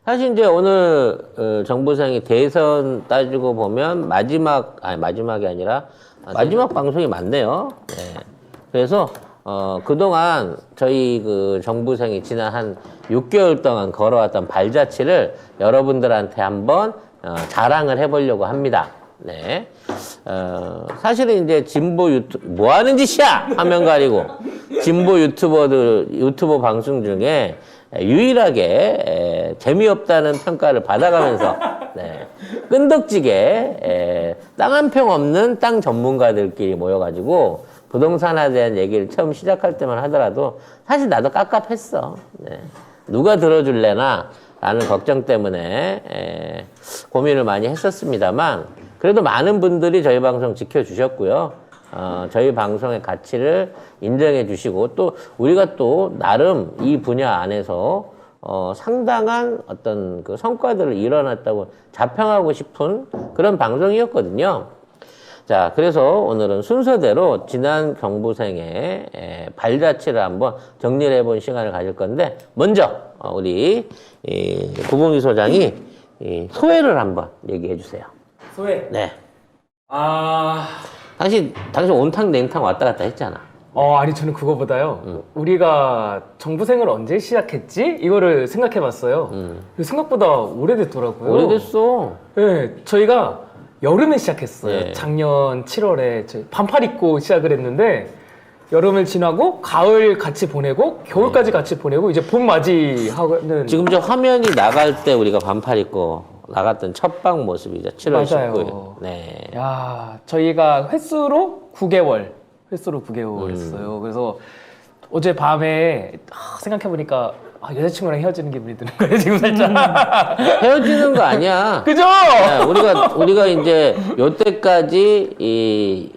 사실 이제 오늘 정부상이 대선 따지고 보면 마지막이 아니라 마지막 방송이 맞네요. 네. 그래서 그동안 저희 그 정부상이 지난 한 6개월 동안 걸어왔던 발자취를 여러분들한테 한번 자랑을 해보려고 합니다. 네. 사실은 이제 진보 유튜브, 뭐 하는 짓이야! 화면 가리고. 진보 유튜버 방송 중에 유일하게 재미없다는 평가를 받아가면서 네, 끈덕지게 땅 한 평 없는 땅 전문가들끼리 모여가지고 부동산에 대한 얘기를 처음 시작할 때만 하더라도 사실 나도 깝깝했어. 네. 누가 들어줄래나 라는 걱정 때문에 고민을 많이 했었습니다만 그래도 많은 분들이 저희 방송 지켜주셨고요. 저희 방송의 가치를 인정해 주시고 또 우리가 또 나름 이 분야 안에서 상당한 어떤 그 성과들을 이뤄냈다고 자평하고 싶은 그런 방송이었거든요. 자, 그래서 오늘은 순서대로 지난 정부생의 발자취를 한번 정리를 해본 시간을 가질 건데 먼저 우리 구봉희 소장이 소회를 한번 얘기해 주세요. 소회? 네. 당신 온탕 냉탕 왔다 갔다 했잖아. 아니 저는 그거보다요. 우리가 정부생을 언제 시작했지? 이거를 생각해 봤어요. 생각보다 오래됐더라고요. 오래됐어. 네, 저희가 여름에 시작했어요. 네. 작년 7월에 저희 반팔 입고 시작을 했는데 여름을 지나고 가을 같이 보내고 겨울까지 같이 보내고 이제 봄 맞이하는 지금 저 화면이 나갈 때 우리가 반팔 입고 나갔던 첫방 모습이죠. 7월 맞아요. 19일. 네. 야, 저희가 횟수로 9개월 했어요. 그래서 어제 밤에 생각해보니까 여자친구랑 헤어지는 기분이 드는 거예요, 지금 살짝. 헤어지는 거 아니야. 그죠? 네, 우리가 이제 요때까지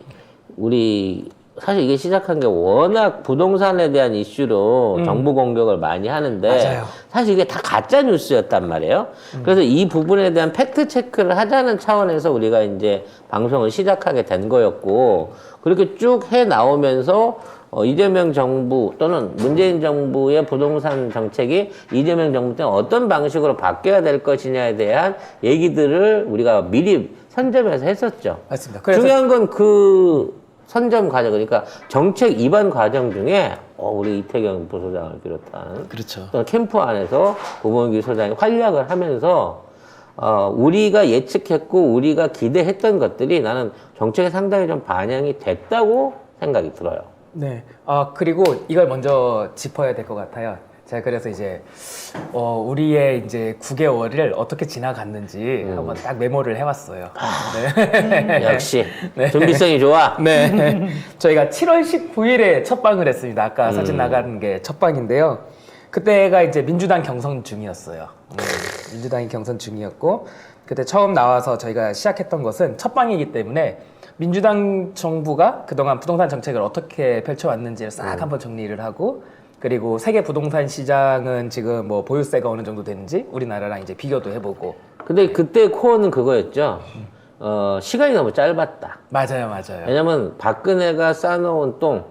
우리 사실 이게 시작한 게 워낙 부동산에 대한 이슈로 정부 공격을 많이 하는데 맞아요. 사실 이게 다 가짜 뉴스였단 말이에요. 그래서 이 부분에 대한 팩트 체크를 하자는 차원에서 우리가 이제 방송을 시작하게 된 거였고 그렇게 쭉 해 나오면서 이재명 정부 또는 문재인 정부의 부동산 정책이 이재명 정부 때는 어떤 방식으로 바뀌어야 될 것이냐에 대한 얘기들을 우리가 미리 선점해서 했었죠. 맞습니다. 그래서 중요한 건 그 선점 과정, 그러니까 정책 입안 과정 중에 우리 이태경 부소장을 비롯한 그렇죠. 또 캠프 안에서 구봉기 소장이 활약을 하면서 우리가 예측했고 우리가 기대했던 것들이 나는 정책에 상당히 좀 반영이 됐다고 생각이 들어요. 네. 그리고 이걸 먼저 짚어야 될 것 같아요. 제가 그래서 이제 우리의 이제 9개월을 어떻게 지나갔는지 한번 딱 메모를 해왔어요. 네. 역시 준비성이 좋아. 네. 저희가 7월 19일에 첫 방을 했습니다. 아까 사진 나간 게 첫 방인데요. 그때가 이제 민주당 경선 중이었어요. 민주당이 경선 중이었고 그때 처음 나와서 저희가 시작했던 것은 첫 방이기 때문에 민주당 정부가 그동안 부동산 정책을 어떻게 펼쳐왔는지를 싹 한번 정리를 하고 그리고 세계 부동산 시장은 지금 뭐 보유세가 어느 정도 되는지 우리나라랑 이제 비교도 해보고. 근데 그때 코어는 그거였죠. 시간이 너무 짧았다. 맞아요. 왜냐면 박근혜가 쌓아놓은 똥,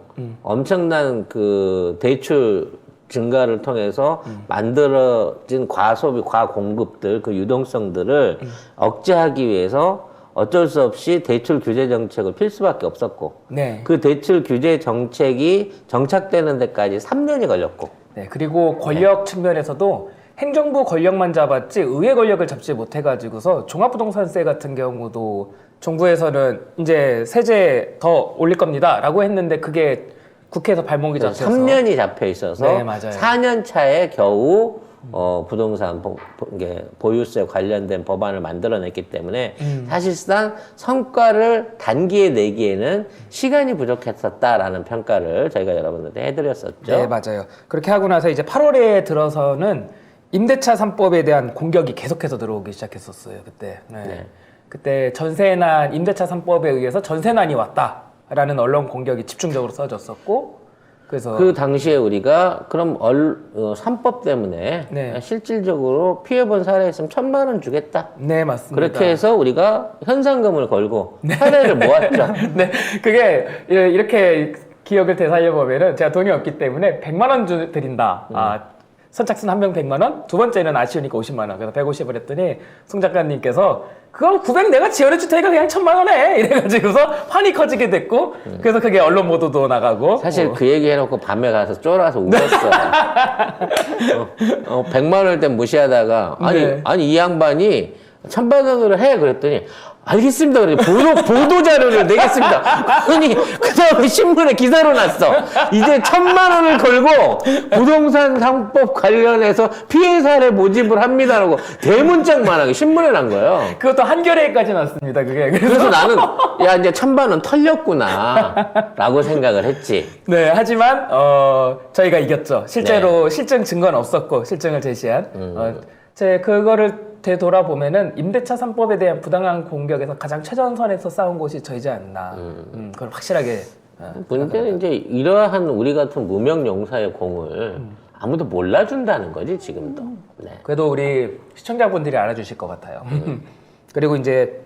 엄청난 그 대출 증가를 통해서 만들어진 과소비, 과공급들, 그 유동성들을 억제하기 위해서 어쩔 수 없이 대출 규제 정책을 필 수밖에 없었고 네. 그 대출 규제 정책이 정착되는 데까지 3년이 걸렸고 네. 그리고 권력 측면에서도 행정부 권력만 잡았지 의회 권력을 잡지 못해가지고서 종합부동산세 같은 경우도 정부에서는 이제 세제 더 올릴 겁니다라고 했는데 그게 국회에서 발목이 잡혀서 3년이 잡혀 있어서 네, 맞아요. 4년 차에 겨우 부동산 보유세 관련된 법안을 만들어냈기 때문에 사실상 성과를 단기에 내기에는 시간이 부족했었다라는 평가를 저희가 여러분들한테 해드렸었죠. 네, 맞아요. 그렇게 하고 나서 이제 8월에 들어서는 임대차 3법에 대한 공격이 계속해서 들어오기 시작했었어요. 그때. 네. 그때 전세난 임대차 3법에 의해서 전세난이 왔다라는 언론 공격이 집중적으로 써졌었고 그래서 그 당시에 우리가 그럼 3법 때문에 네. 실질적으로 피해본 사례 있으면 1,000만 원 주겠다. 네, 맞습니다. 그렇게 해서 우리가 현상금을 걸고 사례를 모았죠. 네, 그게 이렇게 기억을 되살려 보면은 제가 돈이 없기 때문에 100만 원 드린다. 선착순 한 명 100만 원, 두 번째는 아쉬우니까 50만 원. 그래서 150을 했더니 송 작가님께서 그거 900 내가 지원해 줄 테니까 그냥 1000만 원 해. 이래가지고서 판이 커지게 됐고 그래서 그게 언론 보도도 나가고 사실 그 얘기 해놓고 밤에 가서 쫄아서 울었어. 100만 원일 땐 무시하다가 네. 아니 이 양반이 1000만 원으로 해 그랬더니 알겠습니다. 그래 보도 자료를 내겠습니다. 아니 그 다음에 신문에 기사로 났어. 이제 1000만 원을 걸고 부동산 상법 관련해서 피해 사례 모집을 합니다라고 대문짝만하게 신문에 난 거예요. 그것도 한겨레까지 났습니다. 그게 그래서 나는 야 이제 1000만 원 털렸구나라고 생각을 했지. 네, 하지만 저희가 이겼죠. 실제로 실증 증거는 없었고 실증을 제시한 제 그거를 되돌아보면은 임대차 3법에 대한 부당한 공격에서 가장 최전선에서 싸운 곳이 저희지 않나. 그걸 확실하게. 문제는 이제 이러한 우리 같은 무명 용사의 공을 아무도 몰라준다는 거지 지금도. 네. 그래도 우리 시청자분들이 알아주실 것 같아요. 그리고 이제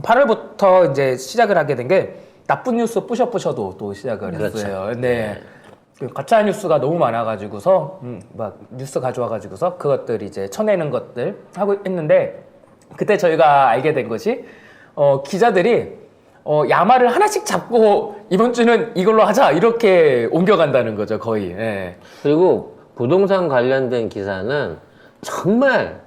8월부터 이제 시작을 하게 된 게 나쁜 뉴스 뿌셔뿌셔도 또 시작을 그렇죠. 했어요. 네. 가짜 뉴스가 너무 많아가지고서 막 뉴스 가져와가지고서 그것들 이제 쳐내는 것들 하고 했는데 그때 저희가 알게 된 것이 기자들이 야마를 하나씩 잡고 이번 주는 이걸로 하자 이렇게 옮겨간다는 거죠 거의. 예. 그리고 부동산 관련된 기사는 정말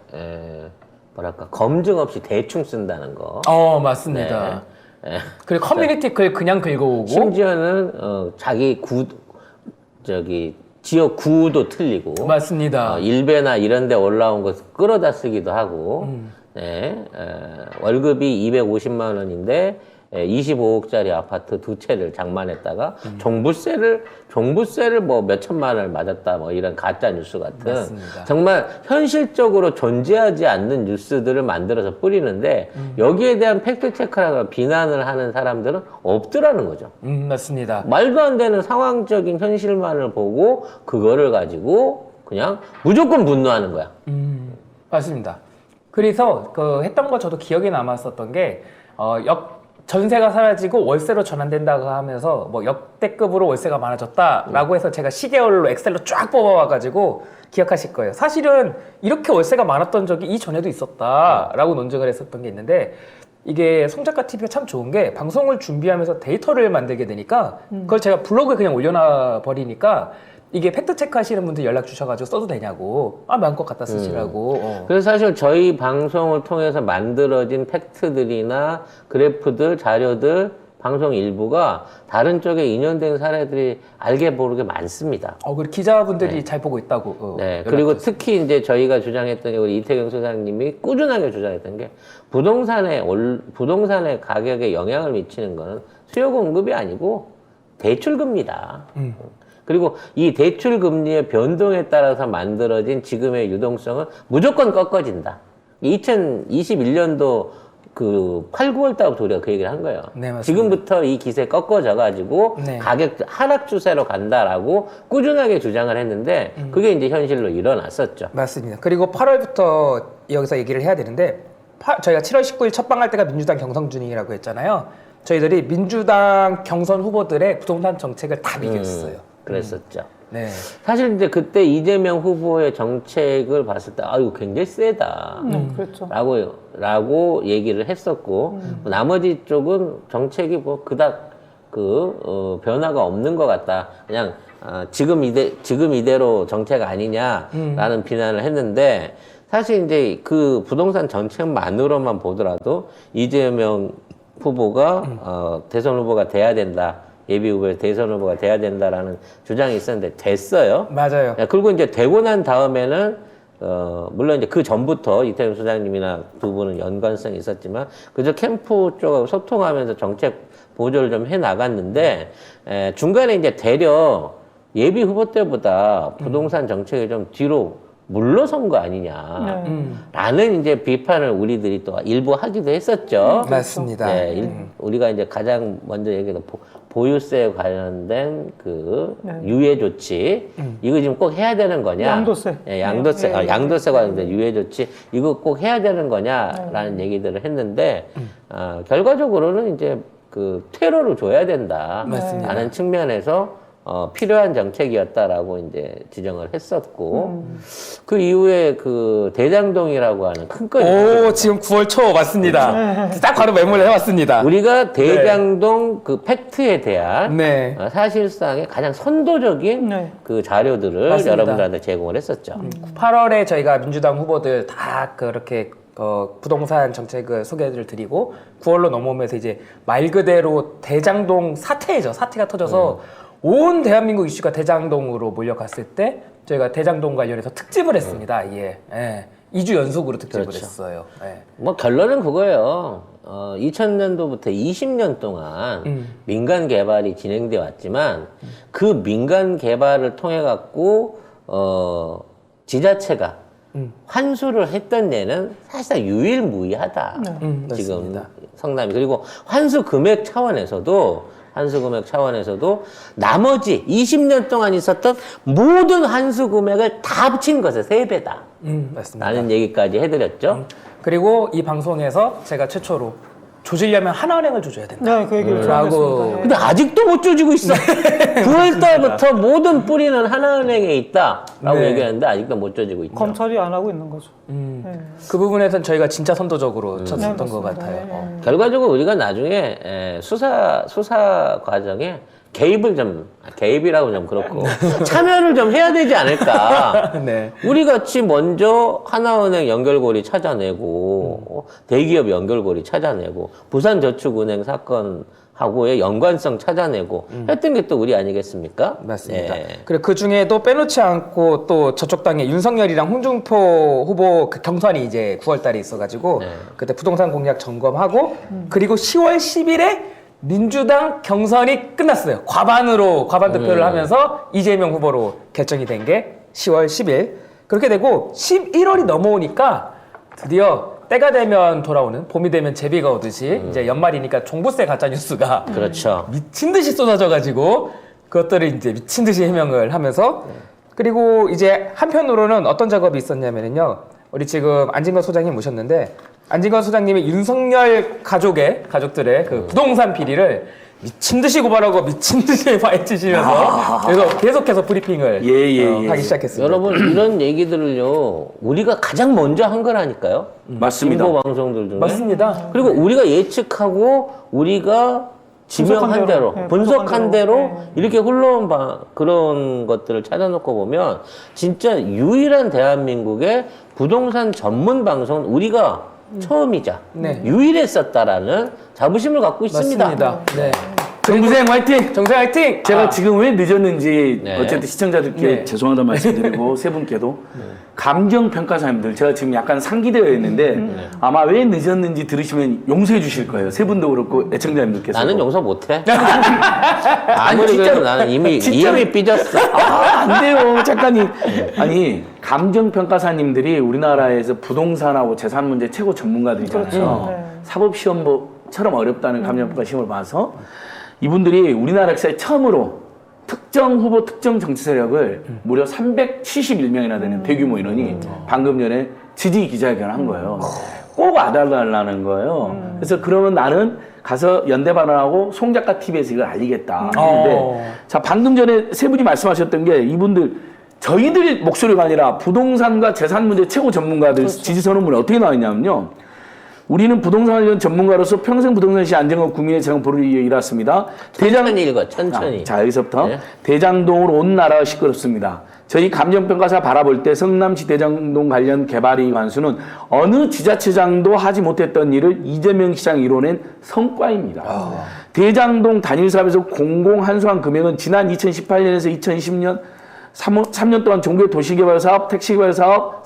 뭐랄까 검증 없이 대충 쓴다는 거. 맞습니다. 네. 그리고 커뮤니티 글 그냥 긁어오고 심지어는 자기 지역 구도 틀리고 맞습니다. 일베나 이런 데 올라온 것을 끌어다 쓰기도 하고 네, 월급이 250만 원인데 25억짜리 아파트 두 채를 장만했다가 종부세를 뭐 몇천만 원을 맞았다 뭐 이런 가짜 뉴스 같은 맞습니다. 정말 현실적으로 존재하지 않는 뉴스들을 만들어서 뿌리는데 여기에 대한 팩트 체크라고 비난을 하는 사람들은 없더라는 거죠. 맞습니다. 말도 안 되는 상황적인 현실만을 보고 그거를 가지고 그냥 무조건 분노하는 거야. 맞습니다. 그래서 그 했던 거 저도 기억에 남았었던 게 전세가 사라지고 월세로 전환된다고 하면서 뭐 역대급으로 월세가 많아졌다라고 해서 제가 시계열로 엑셀로 쫙 뽑아와가지고 기억하실 거예요. 사실은 이렇게 월세가 많았던 적이 이전에도 있었다라고 논증을 했었던 게 있는데 이게 송작가 TV가 참 좋은 게 방송을 준비하면서 데이터를 만들게 되니까 그걸 제가 블로그에 그냥 올려놔 버리니까 이게 팩트 체크 하시는 분들 연락 주셔가지고 써도 되냐고 마음껏 갖다 쓰시라고. 그래서 사실 저희 방송을 통해서 만들어진 팩트들이나 그래프들, 자료들, 방송 일부가 다른 쪽에 인연된 사례들이 알게 모르게 많습니다. 그리고 기자분들이 잘 보고 있다고. 네. 그리고 특히 이제 저희가 주장했던 게 우리 이태경 소장님이 꾸준하게 주장했던 게 부동산의 가격에 영향을 미치는 거는 수요 공급이 아니고 대출금리다. 그리고 이 대출 금리의 변동에 따라서 만들어진 지금의 유동성은 무조건 꺾어진다. 2021년도 그 8, 9월 달부터 우리가 그 얘기를 한 거예요. 네, 맞습니다. 지금부터 이 기세 꺾어져가지고 네. 가격 하락 추세로 간다라고 꾸준하게 주장을 했는데 그게 이제 현실로 일어났었죠. 맞습니다. 그리고 8월부터 여기서 얘기를 해야 되는데 저희가 7월 19일 첫방할 때가 민주당 경선중이라고 했잖아요. 저희들이 민주당 경선 후보들의 부동산 정책을 다 비교했어요. 그랬었죠. 네. 사실 이제 그때 이재명 후보의 정책을 봤을 때 이거 굉장히 세다. 그렇죠. 라고 얘기를 했었고 나머지 쪽은 정책이 뭐 그닥 변화가 없는 것 같다. 그냥 지금 이대로 정책 아니냐라는 비난을 했는데 사실 이제 그 부동산 정책만으로만 보더라도 이재명 후보가 대선 후보가 돼야 된다. 예비 후보에 대선 후보가 돼야 된다라는 주장이 있었는데 됐어요. 맞아요. 그리고 이제 되고 난 다음에는 물론 이제 그 전부터 이태영 소장님이나 두 분은 연관성이 있었지만 그저 캠프 쪽하고 소통하면서 정책 보조를 좀 해 나갔는데 중간에 이제 되려 예비 후보 때보다 부동산 정책이 좀 뒤로 물러선 거 아니냐라는 이제 비판을 우리들이 또 일부 하기도 했었죠. 맞습니다. 네, 우리가 이제 가장 먼저 얘기했던 보유세에 관련된 그 유예 조치 이거 지금 꼭 해야 되는 거냐? 양도세. 예, 양도세 관련된 유예 조치 이거 꼭 해야 되는 거냐라는 얘기들을 했는데 결과적으로는 이제 그 퇴로를 줘야 된다. 맞습니다. 라는 측면에서 필요한 정책이었다라고 이제 지정을 했었고 그 이후에 그 대장동이라고 하는 큰 건이 오, 지금 9월 초 맞습니다. 딱 바로 메모를 해왔습니다. 우리가 대장동 그 팩트에 대한 네. 사실상의 가장 선도적인 네. 그 자료들을 맞습니다. 여러분들한테 제공을 했었죠. 8월에 저희가 민주당 후보들 다 그렇게 부동산 정책을 소개를 드리고 9월로 넘어오면서 이제 말 그대로 대장동 사태죠. 사태가 터져서 온 대한민국 이슈가 대장동으로 몰려갔을 때 저희가 대장동 관련해서 특집을 했습니다. 예. 2주 연속으로 특집을 그렇죠. 했어요. 예. 뭐 결론은 그거예요. 2000년도부터 20년 동안 민간 개발이 진행돼 왔지만 그 민간 개발을 통해 갖고 지자체가 환수를 했던 예는 사실상 유일무이하다. 지금 맞습니다. 성남이. 그리고 환수 금액 차원에서도 나머지 20년 동안 있었던 모든 환수 금액을 다 합친 것의 3배다. 맞습니다. 라는 얘기까지 해드렸죠. 그리고 이 방송에서 제가 최초로 조지려면 하나은행을 조져야 된다. 네, 그 얘기를 라고. 들었습니다. 근데 아직도 못 조지고 있어. 9월 달부터 모든 뿌리는 하나은행에 있다. 라고 네. 얘기하는데 아직도 못 조지고 있죠. 검찰이 안 하고 있는 거죠. 네. 그 부분에선 저희가 진짜 선도적으로 쳤었던 네, 것 맞습니다. 같아요. 네. 결과적으로 우리가 나중에 수사 과정에 개입이라고 좀 그렇고 참여를 좀 해야 되지 않을까. 네. 우리 같이 먼저 하나은행 연결고리 찾아내고 대기업 연결고리 찾아내고 부산저축은행 사건하고의 연관성 찾아내고 했던 게 또 우리 아니겠습니까? 맞습니다. 예. 그리고 그 중에도 빼놓지 않고 또 저쪽 당에 윤석열이랑 홍준표 후보 그 경선이 이제 9월 달에 있어가지고 네. 그때 부동산 공약 점검하고 그리고 10월 10일에 민주당 경선이 끝났어요. 과반 득표를 하면서 이재명 후보로 결정이 된 게 10월 10일. 그렇게 되고 11월이 넘어오니까 드디어 때가 되면 돌아오는 봄이 되면 제비가 오듯이 이제 연말이니까 종부세 가짜 뉴스가 그렇죠. 미친 듯이 쏟아져가지고 그것들을 이제 미친 듯이 해명을 하면서 그리고 이제 한편으로는 어떤 작업이 있었냐면요. 우리 지금 안진걸 소장님 모셨는데 안진걸 소장님이 윤석열 가족들의 그 부동산 비리를 미친 듯이 고발하고 미친 듯이 파헤치시면서 그래서 계속해서 브리핑을 하기 시작했습니다. 여러분 이런 얘기들을요 우리가 가장 먼저 한 거라니까요. 맞습니다. 인보 방송들 중에. 맞습니다. 그리고 우리가 예측하고 우리가 지명한 대로, 네, 분석한 대로 네. 이렇게 흘러온 그런 것들을 찾아놓고 보면 진짜 유일한 대한민국의 부동산 전문 방송은 우리가 처음이자 네. 유일했었다라는 자부심을 갖고 있습니다. 맞습니다. 네. 정부생 화이팅! 정세 화이팅! 제가 지금 왜 늦었는지 네. 어쨌든 시청자들께 네. 죄송하다는 말씀드리고 세 분께도 감정평가사님들 제가 지금 약간 상기되어 있는데 아마 왜 늦었는지 들으시면 용서해 주실 거예요. 세 분도 그렇고 애청자님들께서. 나는 용서 못해. 아무리 진짜로. 그래도 나는 이미 삐졌어. 안 돼요, 작가님. 아니, 감정평가사님들이 우리나라에서 부동산하고 재산 문제 최고 전문가들이잖아요. 그렇죠. 네. 사법시험처럼 어렵다는 감정평가 시험을 봐서 이분들이 우리나라 역사에 처음으로 특정 후보, 특정 정치 세력을 무려 371명이나 되는 대규모 인원이 방금 전에 지지 기자회견을 한 거예요. 꼭 알아달라는 거예요. 그래서 그러면 나는 가서 연대 발언하고 송 작가 TV에서 이걸 알리겠다. 근데 자, 방금 전에 세 분이 말씀하셨던 게 이분들 저희들 목소리가 아니라 부동산과 재산 문제 최고 전문가들 지지 선언문에 어떻게 나와 있냐면요. 우리는 부동산 관련 전문가로서 평생 부동산 시 안정적 국민의 재정 보를 위해 일했습니다. 천천히 읽어, 천천히. 자, 여기서부터 네. 대장동으로 온 나라가 시끄럽습니다. 저희 감정평가사 바라볼 때 성남시 대장동 관련 개발이 관수는 어느 지자체장도 하지 못했던 일을 이재명 시장이 이뤄낸 성과입니다. 대장동 단일사업에서 공공 환수한 금액은 지난 2018년에서 2020년 3년 동안 종교 도시개발사업, 택시개발사업,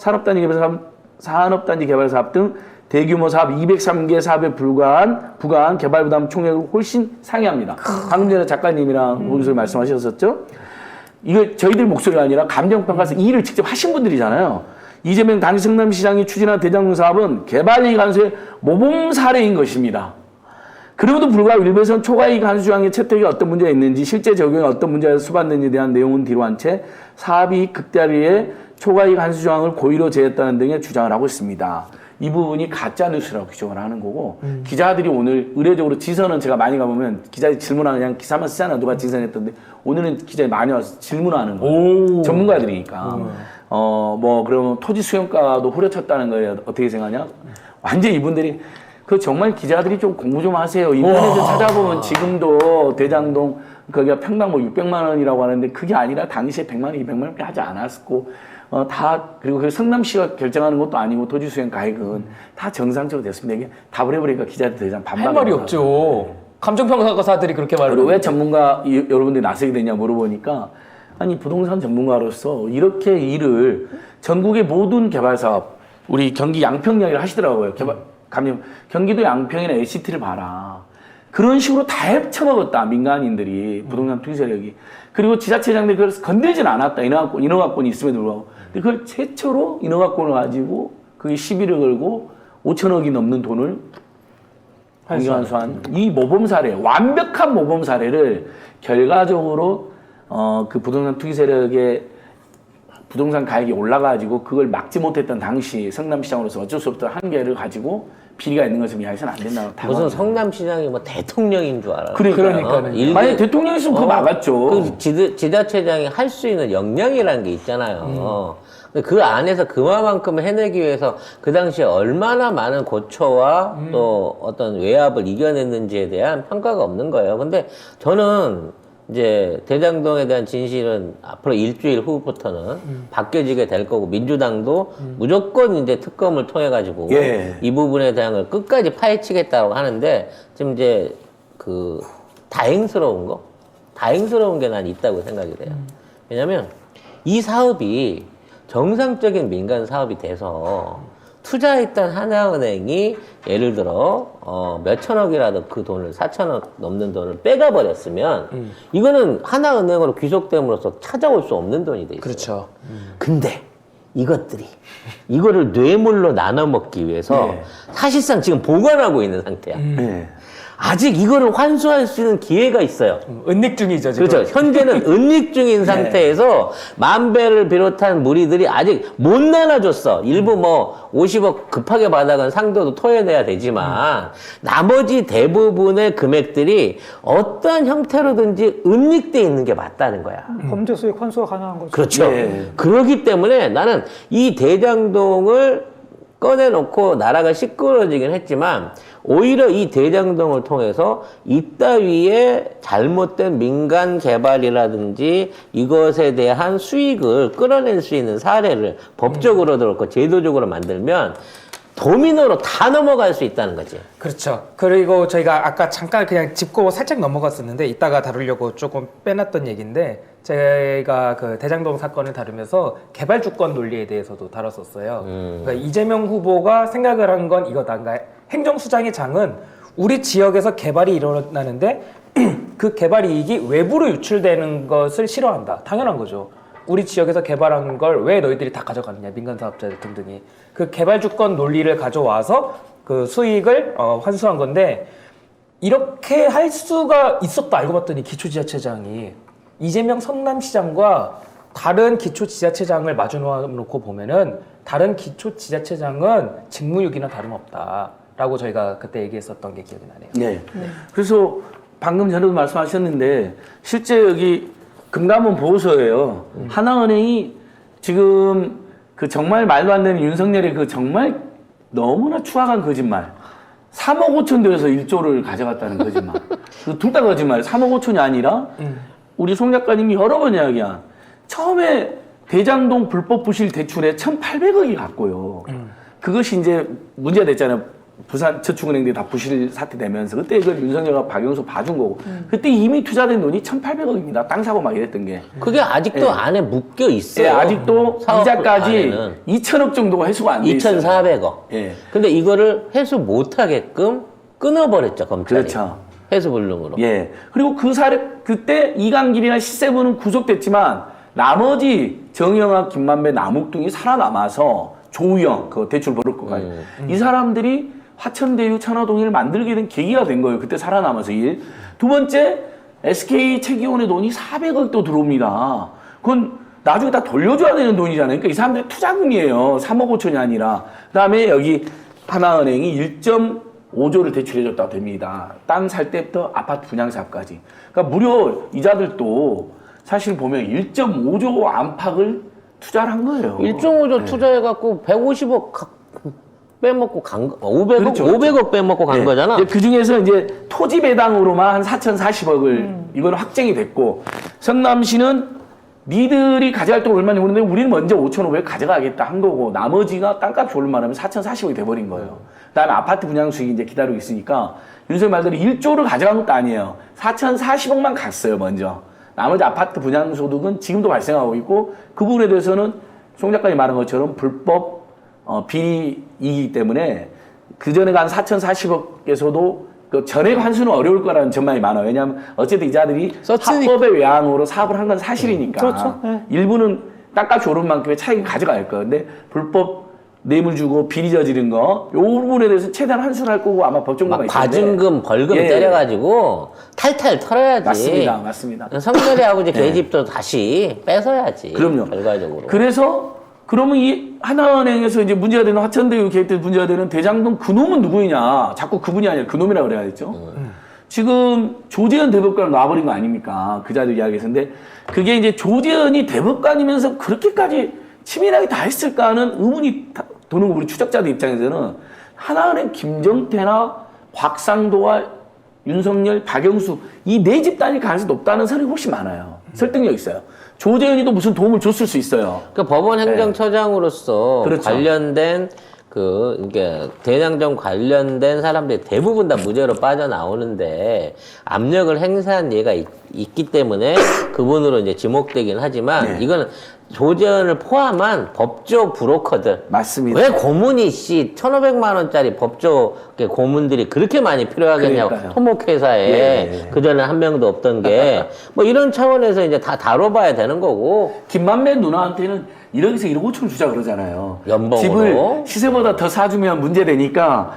산업단지 개발사업 등 대규모 사업 203개 사업에 부과한 개발 부담 총액을 훨씬 상회합니다. 방금 전에 작가님이랑 거기서 말씀하셨었죠? 이거 저희들 목소리가 아니라 감정평가에서 이 일을 직접 하신 분들이잖아요. 이재명 당시 성남시장이 추진한 대장동 사업은 개발이익 환수의 모범 사례인 것입니다. 그럼에도 불구하고 일부에서는 초과이익 환수 조항의 채택에 어떤 문제가 있는지 실제 적용에 어떤 문제가 수반되는지에 대한 내용은 뒤로 한 채 사업이익 극대화를 위해 초과이익 환수 조항을 고의로 제했다는 등의 주장을 하고 있습니다. 이 부분이 가짜 뉴스라고 규정을 하는 거고 기자들이 오늘 의례적으로 지선은 제가 많이 가보면 기자들이 질문하는 그냥 기사만 쓰잖아. 누가 지선했던데 오늘은 기자들이 많이 와서 질문하는 거예요. 전문가들이니까. 뭐 그러면 토지 수용가도 후려쳤다는 거예요. 어떻게 생각하냐? 완전 이분들이 그 정말 기자들이 좀 공부 좀 하세요. 인터넷에 찾아보면 지금도 대장동 거기가 평당 뭐 600만 원이라고 하는데 그게 아니라 당시에 100만 원, 200만 원밖에 하지 않았고 다 그리고 그 성남시가 결정하는 것도 아니고 토지 수용 가액은 다 정상적으로 됐습니다. 이게 답을 해버리니까 기자들 더 이상 반박. 할 말이 없죠. 감정평가사들이 그렇게 말을. 그리고 왜 전문가 여러분들이 나서게 되냐 물어보니까 아니 부동산 전문가로서 이렇게 일을 전국의 모든 개발 사업 우리 경기 양평 이야기를 하시더라고요. 경기도 양평이나 LCT를 봐라. 그런 식으로 다 헤쳐먹었다 민간인들이 부동산 투기 세력이. 그리고 지자체장들이 그걸 건들진 않았다. 인허가권이 있음에도 불구하고. 근데 그걸 최초로 인허가권을 가지고 그게 시비를 걸고 5천억이 넘는 돈을 공개환수한 이 모범 사례, 완벽한 모범 사례를 결과적으로 그 부동산 투기 세력의 부동산 가격이 올라가지고 그걸 막지 못했던 당시 성남시장으로서 어쩔 수 없던 한계를 가지고 비리가 있는 것을 이야기해서는 안 된다고. 무슨 성남시장이 뭐 대통령인 줄 알아. 그러니까요. 만약에 대통령이었으면 그거 막았죠. 그 지자체장이 할 수 있는 역량이라는 게 있잖아요. 그 안에서 그만큼 해내기 위해서 그 당시에 얼마나 많은 고초와 또 어떤 외압을 이겨냈는지에 대한 평가가 없는 거예요. 근데 저는 이제 대장동에 대한 진실은 앞으로 일주일 후부터는 바뀌어지게 될 거고 민주당도 무조건 이제 특검을 통해 가지고 이 부분에 대한 걸 끝까지 파헤치겠다고 하는데 지금 이제 그 다행스러운 게 난 있다고 생각이 돼요. 왜냐면 이 사업이 정상적인 민간 사업이 돼서 투자했던 하나은행이 예를 들어 몇천억이라도 그 돈을 4천억 넘는 돈을 빼가 버렸으면 이거는 하나은행으로 귀속됨으로써 찾아올 수 없는 돈이 돼 있어요. 그렇죠. 근데 이거를 뇌물로 나눠 먹기 위해서 사실상 지금 보관하고 있는 상태야. 아직 이거를 환수할 수 있는 기회가 있어요. 은닉 중이죠, 지금. 그렇죠. 현재는 은닉 중인 상태에서 만배를 비롯한 무리들이 아직 못 나눠줬어. 일부 뭐 50억 급하게 받아간 상도도 토해내야 되지만 나머지 대부분의 금액들이 어떠한 형태로든지 은닉돼 있는 게 맞다는 거야. 범죄 수익 환수가 가능한 거죠. 그렇죠. 그렇기 때문에 나는 이 대장동을 꺼내놓고 나라가 시끄러워지긴 했지만 오히려 이 대장동을 통해서 이따위의 잘못된 민간 개발이라든지 이것에 대한 수익을 끌어낼 수 있는 사례를 법적으로도 그렇고 제도적으로 만들면 도미노로 다 넘어갈 수 있다는 거지. 그렇죠. 그리고 저희가 아까 잠깐 그냥 짚고 살짝 넘어갔었는데 이따가 다루려고 조금 빼놨던 얘기인데 제가 그 대장동 사건을 다루면서 개발 주권 논리에 대해서도 다뤘었어요. 그러니까 이재명 후보가 생각을 한 건 이거다. 그러니까 행정수장의 장은 우리 지역에서 개발이 일어나는데 그 개발 이익이 외부로 유출되는 것을 싫어한다. 당연한 거죠. 우리 지역에서 개발한 걸 왜 너희들이 다 가져가느냐, 민간 사업자들 등등이. 그 개발 주권 논리를 가져와서 그 수익을 환수한 건데 이렇게 할 수가 있었다 알고 봤더니 기초지자체장이 이재명 성남시장과 다른 기초지자체장을 마주놓고 보면은 다른 기초지자체장은 직무유기나 다름없다라고 저희가 그때 얘기했었던 게 기억이 나네요. 그래서 방금 전에도 말씀하셨는데 실제 여기 금감원 보고서예요. 하나은행이 지금 그 정말 말도 안 되는 윤석열의 그 정말 너무나 추악한 거짓말. 3억 5천 들여서 1조를 가져갔다는 거짓말. 둘 다 거짓말. 3억 5천이 아니라 우리 송 작가님이 여러 번 이야기한 처음에 대장동 불법 부실 대출에 1,800억이 갔고요. 그것이 이제 문제가 됐잖아요. 부산 저축은행들이 다 부실 사태 되면서 그때 그걸 윤석열과 박영수 봐준 거고 그때 이미 투자된 돈이 1,800억입니다. 땅 사고 막 이랬던 게. 그게 아직도 안에 묶여 있어요. 아직도 이자까지 2천억 정도가 회수가 안 돼 있어요. 2,400억. 근데 이거를 회수 못하게끔 끊어버렸죠, 검찰이. 그렇죠. 회수 불능으로. 그리고 그 사례 그때 이강길이나 시세부는 구속됐지만 나머지 정영학, 김만배, 남욱등이 살아남아서 조우영 그 대출 버릴 것까지 이 사람들이 화천대유 천화동인을 만들게 된 계기가 된 거예요. 그때 살아남아서 일. 두 번째 SK 최기원의 돈이 400억 또 들어옵니다. 그건 나중에 다 돌려줘야 되는 돈이잖아요. 그러니까 이 사람들이 투자금이에요. 3억 5천이 아니라. 그다음에 여기 하나은행이 1.5조를 대출해줬다고 됩니다. 땅 살 때부터 아파트 분양 사업까지. 그러니까 무료 이자들도 사실 보면 1.5조 안팎을 투자를 한 거예요. 1.5조 투자해갖고 150억 빼먹고 간 거, 500억? 그렇죠, 500억 빼먹고 간 거잖아. 그 중에서 이제 토지 배당으로만 한 4,040억을 이거는 확정이 됐고, 성남시는 니들이 가져갈 돈 얼마냐 그러는데 우리는 먼저 5,500 가져가겠다 한 거고, 나머지가 땅값이 오르면 4,040억이 돼버린 거예요. 그다음에 아파트 분양 수익이 이제 기다리고 있으니까 윤석열 말대로 1조를 가져간 것도 아니에요. 4,040억만 갔어요, 먼저. 나머지 아파트 분양 소득은 지금도 발생하고 있고, 그 부분에 대해서는 송 작가님 말한 것처럼 불법 비리이기 때문에 그 전에 간 4,040억에서도 그 전액 환수는 어려울 거라는 전망이 많아요. 왜냐하면 어쨌든 이자들이 썼으니까. 합법의 외항으로 사업을 한 건 사실이니까. 그렇죠. 네. 일부는 땅값이 오른 만큼의 차익을 가져갈 거예요. 근데 불법 뇌물 주고 비리 저지른 거, 요 부분에 대해서 최대한 환수를 할 거고 아마 법정가가 막 있는데. 과징금, 벌금 예. 때려가지고 탈탈 털어야지. 맞습니다. 맞습니다. 성렬이하고 이제 네. 계집도 다시 뺏어야지. 그럼요. 결과적으로. 그래서 그러면 이 하나은행에서 이제 문제가 되는 화천대유 계획 때 문제가 되는 대장동 그놈은 누구이냐? 자꾸 그분이 아니라 그놈이라고 그래야겠죠. 지금 조재현 대법관을 놔버린 거 아닙니까? 그 자들 이야기에서인데 그게 이제 조재현이 대법관이면서 그렇게까지 치밀하게 다 했을까 하는 의문이 도는 거 우리 추적자들 입장에서는 하나은행 김정태나 곽상도와 윤석열, 박영수 이 네 집단일 가능성이 높다는 설이 훨씬 많아요. 설득력 있어요. 조재현이도 무슨 도움을 줬을 수 있어요. 그 법원 행정처장으로서 그렇죠. 관련된 이게 대장정 관련된 사람들이 대부분 다 무죄로 빠져나오는데 압력을 행사한 예가 있기 때문에 그분으로 이제 지목되긴 하지만 네. 이거는 조재현을 포함한 법조 브로커들. 맞습니다. 왜 고문이 1,500만 원짜리 법조 고문들이 그렇게 많이 필요하겠냐고. 그러니까요. 토목회사에 예. 그전에 한 명도 없던 게 뭐 이런 차원에서 이제 다 다뤄봐야 되는 거고. 김만배 누나한테는 1억에서 1억 5천을 주자 그러잖아요. 연봉으로. 집을 시세보다 더 사주면 문제되니까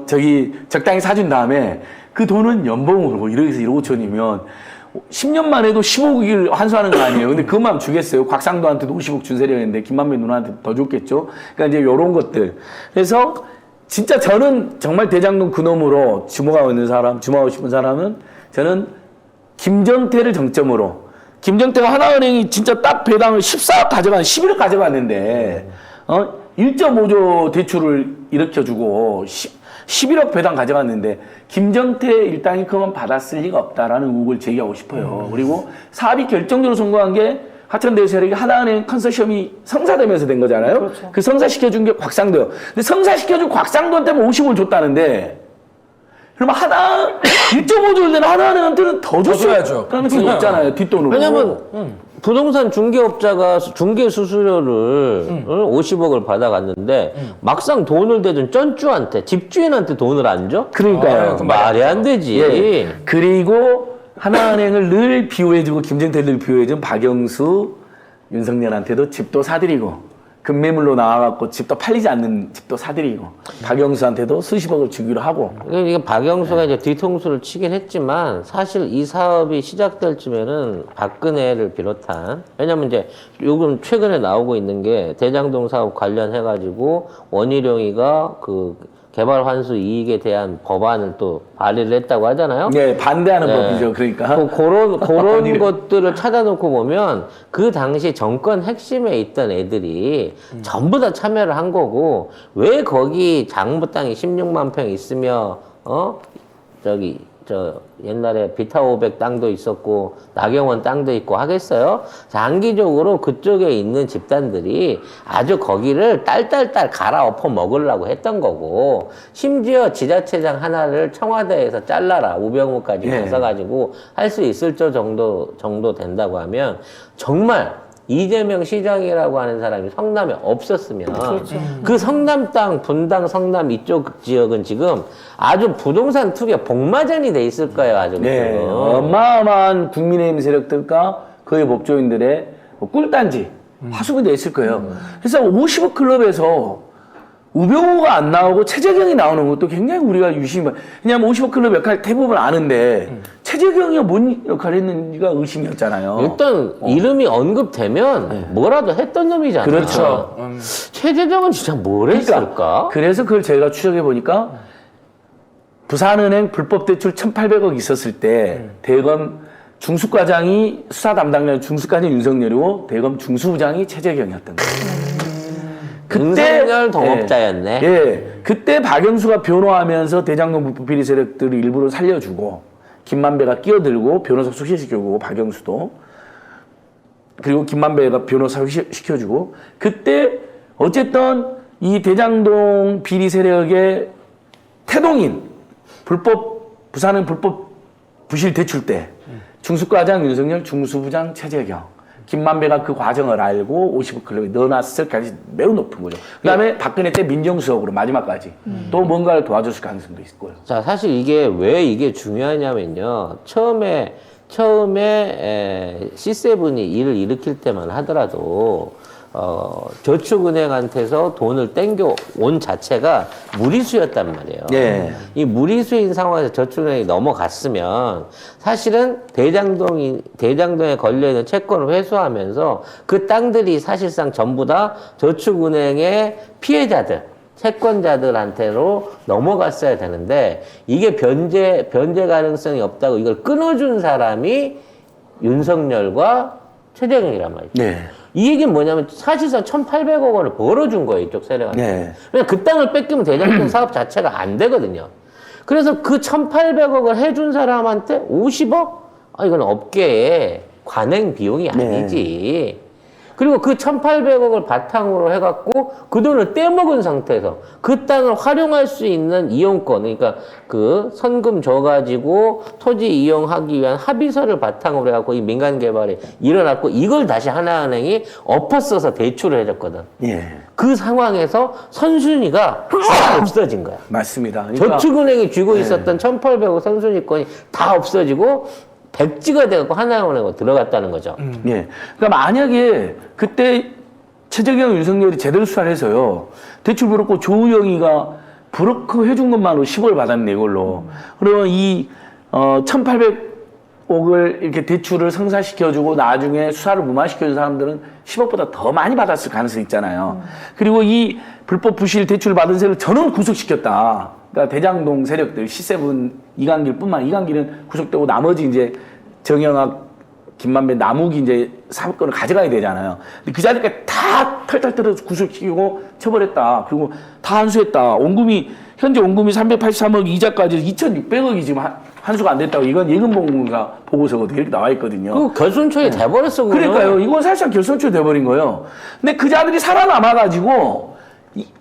적당히 사준 다음에 그 돈은 연봉으로 1억에서 1억 5천이면 10년만 해도 15억을 환수하는 거 아니에요. 근데 그것만 주겠어요. 곽상도한테도 50억 준세려 했는데 김만배 누나한테 더 줬겠죠. 그러니까 이제 요런 것들. 그래서 진짜 저는 정말 대장동 그놈으로 주목하고 있는 사람, 주목하고 싶은 사람은 저는 김정태를 정점으로, 김정태가 하나은행이 진짜 딱 배당을 14억 가져간 11억 가져갔는데 1.5조 대출을 일으켜주고 11억 배당 가져갔는데 김정태 일당이 그만 받았을 리가 없다라는 의혹을 제기하고 싶어요. 그리고 사업이 결정적으로 성공한 게 하천대유 세력이 하나은행 컨소시엄이 성사되면서 된 거잖아요. 그렇죠. 그 성사시켜준 게 곽상도요. 근데 성사시켜준 곽상도한테만 50을 줬다는데 그러면 1.5조를 되는 하나은행한테는 더 줬어야죠. 가능성이 없잖아요. 뒷돈으로. 왜냐면 부동산 중개업자가 중개 수수료를 50억을 받아갔는데 막상 돈을 대준 쩐주한테 집주인한테 돈을 안 줘? 그러니까요. 말이 안 되지. 예. 그리고 하나은행을 늘 비호해주고 김정태를 늘 비호해준 박영수, 윤석열한테도 집도 사드리고 급매물로 나와갖고 집도 팔리지 않는 집도 사드리고 박영수한테도 수십억을 주기로 하고. 이게 박영수가 이제 뒤통수를 치긴 했지만 사실 이 사업이 시작될 쯤에는 박근혜를 비롯한, 왜냐면 이제 요즘 최근에 나오고 있는 게 대장동 사업 관련해가지고 원희룡이가 개발 환수 이익에 대한 법안을 또 발의를 했다고 하잖아요. 네, 반대하는 네. 법이죠. 그러니까. 그런 것들을 찾아놓고 보면 그 당시 정권 핵심에 있던 애들이 전부 다 참여를 한 거고, 왜 거기 장부 땅이 16만 평 있으며 옛날에 비타500 땅도 있었고 나경원 땅도 있고 하겠어요? 장기적으로 그쪽에 있는 집단들이 아주 거기를 딸딸딸 갈아엎어 먹으려고 했던 거고, 심지어 지자체장 하나를 청와대에서 잘라라 우병우까지 예. 가서가지고 할 수 있을 정도 된다고 하면, 정말 이재명 시장이라고 하는 사람이 성남에 없었으면 그 성남 땅, 분당, 성남 이쪽 지역은 지금 아주 부동산 투기가 복마전이 돼 있을 거예요. 아주. 네, 지금. 어마어마한 국민의힘 세력들과 그의 법조인들의 꿀단지, 화수분이 돼 있을 거예요. 그래서 50억 클럽에서 우병우가 안 나오고 최재경이 나오는 것도 굉장히 우리가 유심히 봐요. 왜냐하면 50억 클럽 역할 대부분 아는데 최재경이 뭔 역할을 했는지가 의심이었잖아요. 일단 이름이 언급되면 뭐라도 했던 놈이잖아요. 그렇죠. 최재정은 진짜 뭘 했을까? 그래서 그걸 제가 추적해 보니까 부산은행 불법 대출 1,800억 있었을 때 대검 중수과장이 수사 담당자 중수과장 윤석열이고 대검 중수부장이 최재경이었던 거예요. 윤석열 동업자였네. 예, 그때 박영수가 변호하면서 대장동 불법 비리 세력들을 일부러 살려주고 김만배가 끼어들고 변호사 소개시켜주고 박영수도 그리고 김만배가 변호사 시켜주고 그때 어쨌든 이 대장동 비리 세력의 태동인 부산은 불법 부실 대출 때 중수과장 윤석열 중수부장 최재경 김만배가 그 과정을 알고 50억 클럽에 넣어놨을 가능성이 매우 높은 거죠. 그다음에 박근혜 때 민정수석으로 마지막까지 또 뭔가를 도와줬을 가능성도 있고요. 자, 사실 왜 이게 중요하냐면요. 처음에 C7이 일을 일으킬 때만 하더라도 저축은행한테서 돈을 땡겨온 자체가 무리수였단 말이에요. 예. 이 무리수인 상황에서 저축은행이 넘어갔으면 사실은 대장동에 걸려있는 채권을 회수하면서 그 땅들이 사실상 전부 다 저축은행의 피해자들, 채권자들한테로 넘어갔어야 되는데 이게 변제 가능성이 없다고 이걸 끊어준 사람이 윤석열과 최재경이란 말이죠. 네. 이 얘기는 뭐냐면 사실상 1,800억 원을 벌어준 거예요, 이쪽 세력한테. 네. 왜냐면 그 땅을 뺏기면 대장동 사업 자체가 안 되거든요. 그래서 그 1,800억을 해준 사람한테 50억? 이건 업계의 관행 비용이 아니지. 그리고 그 1,800억을 바탕으로 해갖고 그 돈을 떼먹은 상태에서 그 땅을 활용할 수 있는 이용권, 그러니까 그 선금 줘가지고 토지 이용하기 위한 합의서를 바탕으로 해갖고 이 민간 개발이 일어났고 이걸 다시 하나은행이 엎어써서 대출을 해줬거든. 예. 그 상황에서 선순위가 없어진 거야. 맞습니다. 그러니까 저축은행이 쥐고 있었던 1,800억 선순위권이 다 없어지고 백지가 돼갖고 하나은행으로 들어갔다는 거죠. 예. 그러니까 만약에 그때 최재경 윤석열이 제대로 수사를 해서요. 대출 부럽고 조우영이가 브로커 해준 것만으로 10억을 받았네, 이걸로. 그러면 이 1,800억을 이렇게 대출을 성사시켜주고 나중에 수사를 무마시켜준 사람들은 10억보다 더 많이 받았을 가능성이 있잖아요. 그리고 이 불법 부실 대출 받은 세력 전원 구속시켰다. 그러니까 대장동 세력들 C7 이강길은 구속되고 나머지 이제 정영학, 김만배, 남욱이 이제 사업권을 가져가야 되잖아요. 근데 그 자리까지 다 탈탈 털어서 구속시키고 처벌했다. 그리고 다 환수했다. 현재 원금이 383억 이자까지 2,600억이 지금 환수가 안 됐다고. 이건 예금보험가 보고서거든요. 이렇게 나와 있거든요. 그 결손처에 돼버렸어, 그거. 그러니까요. 이건 사실상 결손처 돼버린 거예요. 근데 그 자들이 살아남아가지고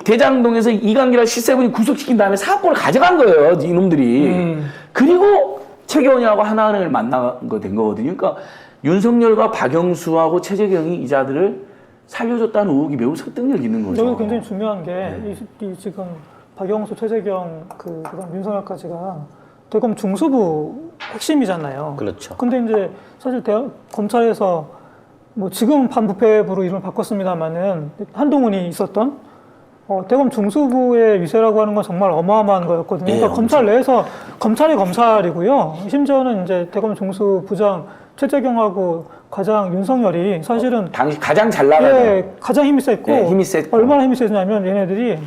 대장동에서 이강기랑 C7이 구속시킨 다음에 사업권을 가져간 거예요. 이놈들이. 그리고 최경원이하고 하나은행을 만난 거 된 거거든요. 그러니까 윤석열과 박영수하고 최재경이 이 자들을 살려줬다는 의혹이 매우 설득력 있는 거죠. 여기 굉장히 중요한 게 이 지금 박영수, 최재경, 그다음 윤석열까지가 대검 중수부 핵심이잖아요. 그렇죠. 근데 이제 사실 검찰에서 뭐 지금 반부패부로 이름을 바꿨습니다만은 한동훈이 있었던 대검 중수부의 위세라고 하는 건 정말 어마어마한 거였거든요. 그러니까 검찰 내에서 검찰이 검찰이고요. 심지어는 이제 대검 중수부장 최재경하고 과장 윤석열이 사실은 당시 가장 잘 나가는 가장 힘이 셌고, 힘이 셌고 얼마나 힘이 세냐면 얘네들이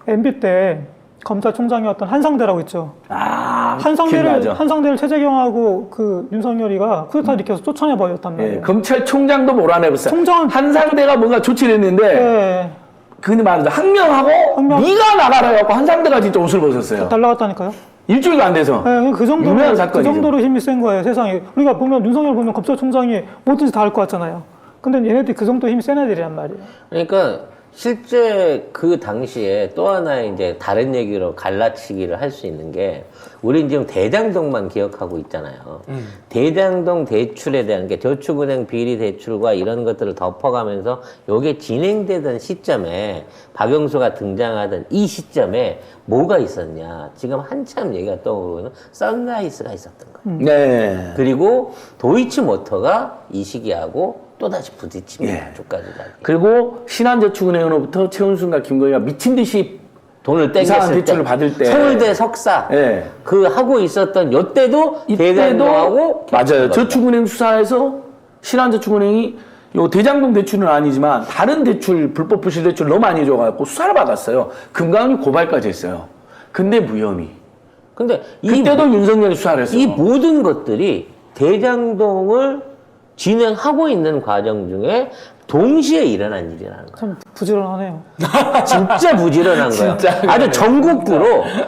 MB 때 검찰총장이었던 한상대라고 있죠. 한상대를 최재경하고 그 윤석열이가 쿠데타 일으켜서 쫓아내 버렸단 말이에요. 검찰총장도 몰아내봤어요. 한상대가 뭔가 조치를 했는데 근데 말하자 항명하고 네가 나가라 해갖고 한상대가 진짜 옷을 벗었어요. 날라갔다니까요. 일주일도 안 돼서. 그 정도로 힘이 센 거예요, 세상에. 우리가 보면 윤석열 보면 검찰총장이 뭐든지 다 할 것 같잖아요. 근데 얘네들이 그 정도 힘이 센 애들이란 말이에요. 그러니까 실제 그 당시에 또 하나의 이제 다른 얘기로 갈라치기를 할 수 있는 게 우린 지금 대장동만 기억하고 있잖아요. 대장동 대출에 대한 게 저축은행 비리 대출과 이런 것들을 덮어가면서 요게 진행되던 시점에 박영수가 등장하던 이 시점에 뭐가 있었냐. 지금 한참 얘기가 떠오르는 선라이스가 있었던 거예요. 네. 그리고 도이치모터가 이 시기하고 또다시 부딪힙니다. 주가지다. 그리고 신한저축은행으로부터 최은순과 김건희가 미친 듯이 돈을 이상한 땡겼을 대출을 때, 받을 때. 서울대 석사 예. 그 하고 있었던 요때도 대장동하고 맞아요. 저축은행 수사에서 신한저축은행이 요 대장동 대출은 아니지만 다른 대출 불법 부실 대출 너무 많이 줘갖고 수사를 받았어요. 금감원이 고발까지 했어요. 근데 무혐의. 근데 그때도 윤석열이 수사를 했어요. 이 모든 것들이 대장동을 진행하고 있는 과정 중에 동시에 일어난 일이라는 거예요. 참 부지런하네요. 진짜 부지런한 거예요. 진짜 아주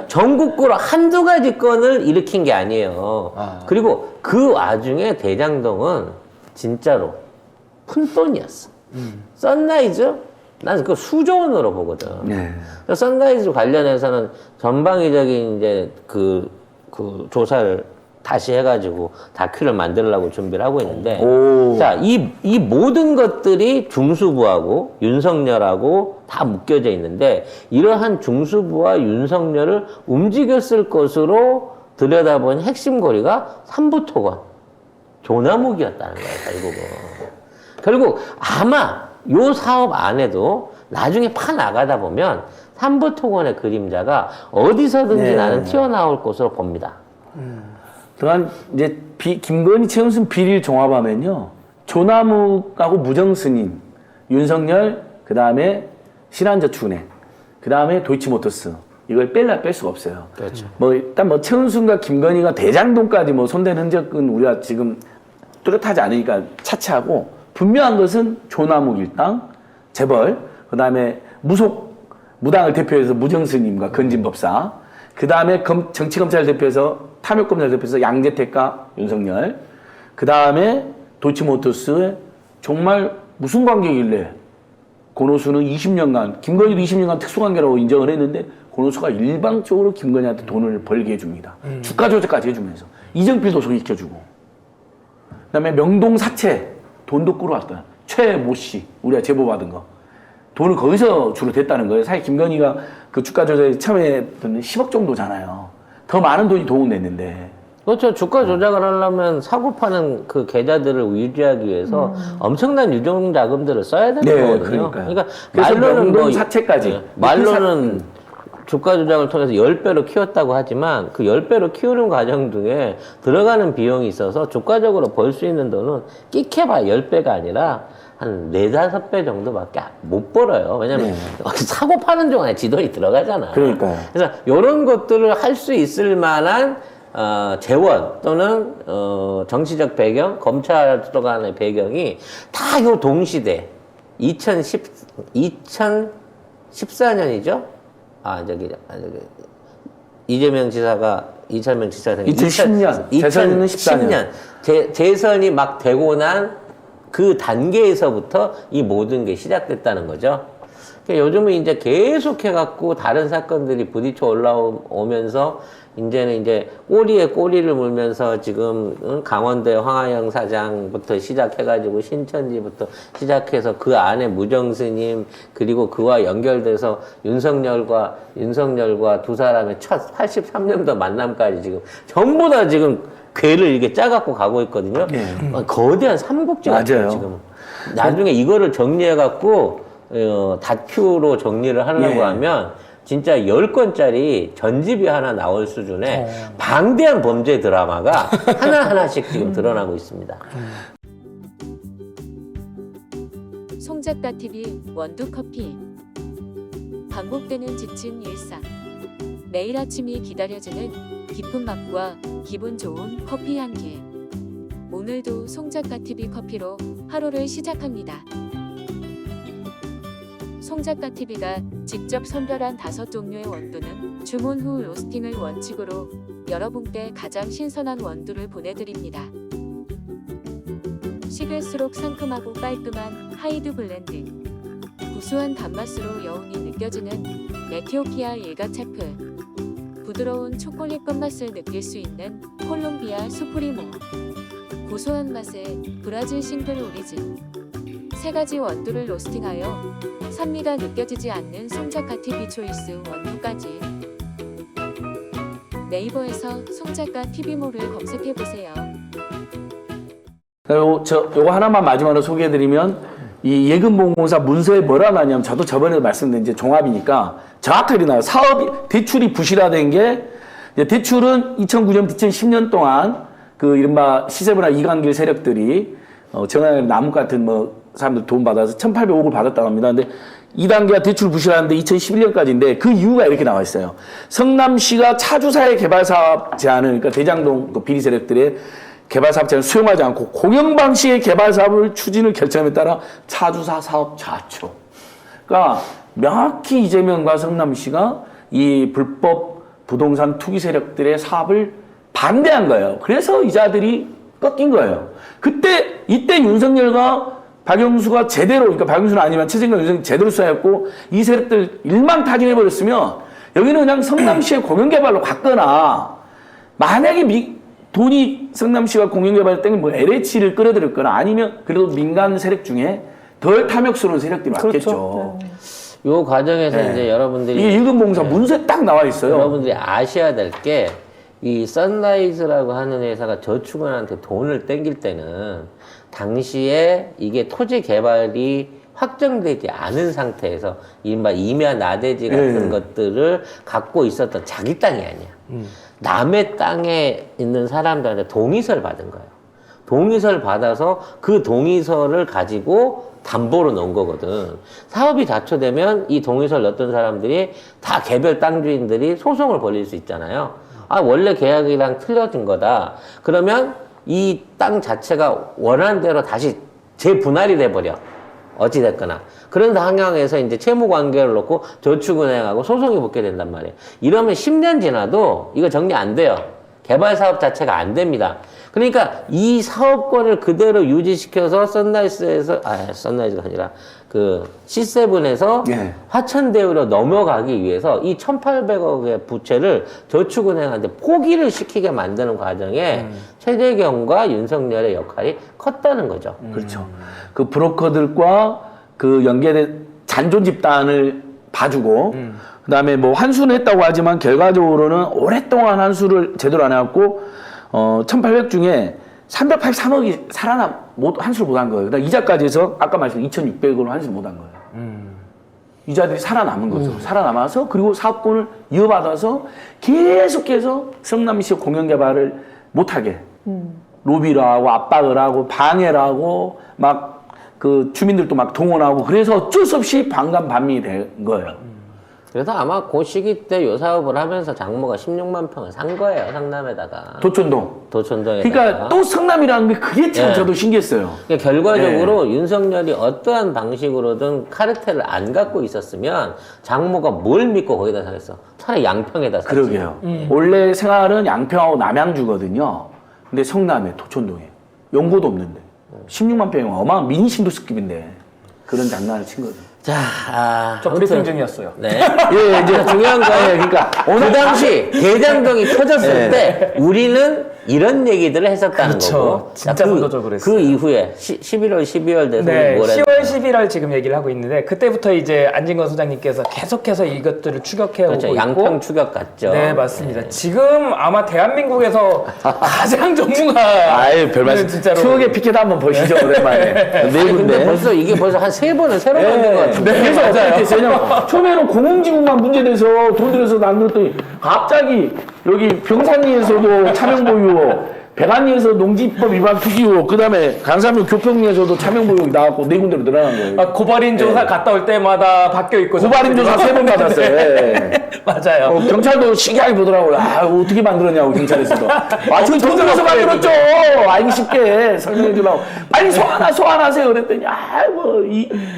전국구로 한두 가지 건을 일으킨 게 아니에요. 그리고 그 와중에 대장동은 진짜로 푼돈이었어. 선라이즈? 나는 그거 수조 원으로 보거든. 네. 그래서 선라이즈 관련해서는 전방위적인 이제 그 조사를 다시 해가지고 다큐를 만들려고 준비를 하고 있는데, 오. 자, 이 모든 것들이 중수부하고 윤석열하고 다 묶여져 있는데, 이러한 중수부와 윤석열을 움직였을 것으로 들여다본 핵심 고리가 삼부토건, 조남욱이었다는 거예요, 결국 아마 요 사업 안에도 나중에 파나가다 보면 삼부토건의 그림자가 어디서든지 네. 나는 튀어나올 것으로 봅니다. 또한 이제 김건희 최은순 비리를 종합하면요, 조남욱하고 무정스님, 윤석열, 그 다음에 신한저축은행, 그 다음에 도이치모터스, 이걸 뺄 수가 없어요. 그렇죠. 뭐 일단 뭐 최은순과 김건희가 대장동까지 뭐 손댄 흔적은 우리가 지금 뚜렷하지 않으니까 차치하고, 분명한 것은 조남욱 일당, 재벌, 그 다음에 무당을 대표해서 무정스님과 건진법사, 그 다음에 정치검찰 대표에서 탐욕검찰 대표에서 양재택과 윤석열, 그 다음에 도이치모터스에 정말 무슨 관계길래 권오수는 20년간, 김건희도 20년간 특수관계라고 인정을 했는데 권오수가 일방적으로 김건희한테 돈을 벌게 해줍니다. 주가 조작까지 해주면서 이정필도 소개시켜주고, 그 다음에 명동 사채 돈도 끌어왔다. 최모 씨, 우리가 제보받은 거. 돈을 거기서 주로 댔다는 거예요. 사실 김건희가 그 주가 조작에 참여했던 10억 정도잖아요. 더 많은 돈이 도움됐는데. 그렇죠. 주가 조작을 하려면 사고 파는 그 계좌들을 유지하기 위해서 엄청난 유동 자금들을 써야 되는 네, 거거든요. 그러니까요. 그러니까 그래서 말로는 명동 사채까지. 말로는 주가 조작을 통해서 10배로 키웠다고 하지만 그 10배로 키우는 과정 중에 들어가는 비용이 있어서 주가적으로 벌 수 있는 돈은 끼켜봐 10배가 아니라 한 4, 5배 정도밖에 못 벌어요. 왜냐면 사고 파는 동안에 지돈이 들어가잖아. 그러니까요. 그래서 이런 것들을 할 수 있을 만한 재원 또는 정치적 배경, 검찰 간의 배경이 다 요 동시대 2014년이죠? 이재명 지사가 이철명 지사가 2010년, 재선은 14년. 재선이 막 되고 난 그 단계에서부터 이 모든 게 시작됐다는 거죠. 그러니까 요즘은 이제 계속해갖고 다른 사건들이 부딪혀 올라오면서 이제는 이제 꼬리에 꼬리를 물면서 지금 강원대 황하영 사장부터 시작해가지고 신천지부터 시작해서 그 안에 무정스님 그리고 그와 연결돼서 윤석열과 두 사람의 첫 83년도 만남까지 지금 전부 다 지금 괴를 이렇게 짜갖고 가고 있거든요. 거대한 삼국지 같아요, 맞아요. 지금. 나중에 이거를 정리해갖고 다큐로 정리를 하려고 하면 진짜 10권짜리 전집이 하나 나올 수준의 방대한 범죄 드라마가 하나하나씩 지금 드러나고 있습니다. 송작가TV 원두커피. 반복되는 지친 일상. 매일 아침이 기다려지는 깊은 맛과 기분 좋은 커피 한 개. 오늘도 송작가TV 커피로 하루를 시작합니다. 송작가TV가 직접 선별한 5종류의 원두는 주문 후 로스팅을 원칙으로 여러분께 가장 신선한 원두를 보내드립니다. 식을수록 상큼하고 깔끔한 하이드 블렌드. 구수한 단맛으로 여운이 느껴지는 에티오피아 일가체프. 부드러운 초콜릿 끝맛을 느낄 수 있는 콜롬비아 수프리모. 고소한 맛의 브라질 싱글 오리진. 3가지 원두를 로스팅하여 산미가 느껴지지 않는 송작가TV 초이스 원두까지. 네이버에서 송작가TV몰을 검색해보세요. 요거 하나만 마지막으로 소개해드리면, 이 예금보험공사 문서에 뭐라 나냐면, 저도 저번에도 말씀드린 이제 종합이니까 정확하게 나와요. 사업 대출이 부실화된 게 이제 대출은 2009년, 2010년 동안 그 이른바 시세보나 이관계 세력들이 전화의 나무 같은 뭐 사람들 돈 받아서 1,800억을 받았다고 합니다. 근데 2단계가 대출 부실하는데 2011년까지인데 그 이유가 이렇게 나와 있어요. 성남시가 차주사의 개발 사업 제한을 그러니까 대장동 또 비리 세력들의 개발 사업 제한을 수용하지 않고 공영 방식의 개발 사업을 추진을 결정함에 따라 차주사 사업 좌초. 그러니까 명확히 이재명과 성남시가 이 불법 부동산 투기 세력들의 사업을 반대한 거예요. 그래서 이자들이 꺾인 거예요. 이때 윤석열과 박영수가 제대로, 그러니까 박영수는 아니면 최재경 윤석열이 제대로 수사했고 이 세력들 일망타진해버렸으면 여기는 그냥 성남시의 공영개발로 갔거나 만약에 돈이 성남시가 공영개발을 땡기면 뭐 LH를 끌어들였거나 아니면 그래도 민간 세력 중에 덜 탐욕스러운 세력들이 맞겠죠. 그렇죠. 요 과정에서 네. 이제 여러분들이 이게 일금봉사 문서에 딱 나와 있어요. 여러분들이 아셔야 될 게 이 선라이즈라고 하는 회사가 저축은한테 돈을 땡길 때는 당시에 이게 토지 개발이 확정되지 않은 상태에서 이른바 임야 나대지 같은 것들을 갖고 있었던 자기 땅이 아니야. 남의 땅에 있는 사람들한테 동의서를 받은 거예요. 동의서를 받아서 그 동의서를 가지고 담보로 놓은 거거든. 사업이 자초되면 이 동의서를 넣었던 사람들이 다 개별 땅 주인들이 소송을 벌일 수 있잖아요. 아, 원래 계약이랑 틀려진 거다. 그러면 이 땅 자체가 원하는 대로 다시 재분할이 돼버려. 어찌됐거나. 그런 상황에서 이제 채무 관계를 놓고 저축은행하고 소송이 붙게 된단 말이에요. 이러면 10년 지나도 이거 정리 안 돼요. 개발 사업 자체가 안 됩니다. 그러니까 이 사업권을 그대로 유지시켜서 선라이즈가 아니라 그 C7에서 예. 화천대유로 넘어가기 위해서 이 1,800억의 부채를 저축은행한테 포기를 시키게 만드는 과정에 최재경과 윤석열의 역할이 컸다는 거죠. 그렇죠. 그 브로커들과 그 연계된 잔존 집단을 봐주고, 그 다음에 뭐 환수는 했다고 하지만 결과적으로는 오랫동안 환수를 제대로 안 해갖고, 1,800 중에 383억이 환수를 못 한 거예요. 그다음 이자까지 해서 아까 말씀드린 2,600억을 환수를 못 한 거예요. 이자들이 살아남은 거죠. 살아남아서 그리고 사업권을 이어받아서 계속해서 성남시 공영개발을 못하게 로비를 하고 압박을 하고 방해를 하고 막 그 주민들도 막 동원하고 그래서 어쩔 수 없이 반감반민이 된 거예요. 그래서 아마 그 시기 때 요 사업을 하면서 장모가 16만 평을 산 거예요, 성남에다가. 도촌동. 도촌동에다가. 그러니까 또 성남이라는 게 그게 참 예. 저도 신기했어요. 그러니까 결과적으로 윤석열이 어떠한 방식으로든 카르텔을 안 갖고 있었으면 장모가 뭘 믿고 거기다 사겠어? 차라리 양평에다 사지. 그러게요. 원래 생활은 양평하고 남양주거든요. 근데 성남에 도촌동에 연고도 없는데 16만 평이면 어마어마한 미니 신도시급인데 그런 장난을 친 거죠. 자, 저 아무튼 브리핑 중이었어요. 네. 예, 이제 중요한 거예요. 그러니까 그 당시 대장동이 터졌을 때 우리는 이런 얘기들을 했었다는 그렇죠. 거고. 진짜 자, 선도적으로 했어요. 그 이후에 11월, 12월 돼서 네, 뭘 10월, 11월 지금 얘기를 하고 있는데 그때부터 이제 안진건 소장님께서 계속해서 이것들을 추격해 오고 그렇죠. 있고 양평 추격 같죠. 네, 맞습니다. 지금 아마 대한민국에서 가장 전문가 아유 별말씀. 진짜로 추억의 피켓 한번 보시죠 오랜만에. 네 아니, 근데 군데. 벌써 이게 벌써 한 3번은 새로 만든 것 같은데. 네, 그래서 어떻게 됐어요? 처음에는 공공지구만 문제돼서 돈 들여서 만들었더니 갑자기 여기 병산리에서도 차명보유, 백안리에서 농지법 위반 투기 의혹, 그 다음에 강산면 교평리에서도 차명보유 의혹이 나왔고 네 군데로 늘어난 거예요. 아, 고발인 조사 갔다 올 때마다 바뀌어 있고 고발인 조사 3번 받았어요. 예. 맞아요. 경찰도 신기하게 보더라고요. 아, 어떻게 만들었냐고, 경찰에서도. 아, 저희 돈 들여서 만들었죠! 알기 쉽게 설명해 주려고. 빨리 소환하세요. 그랬더니,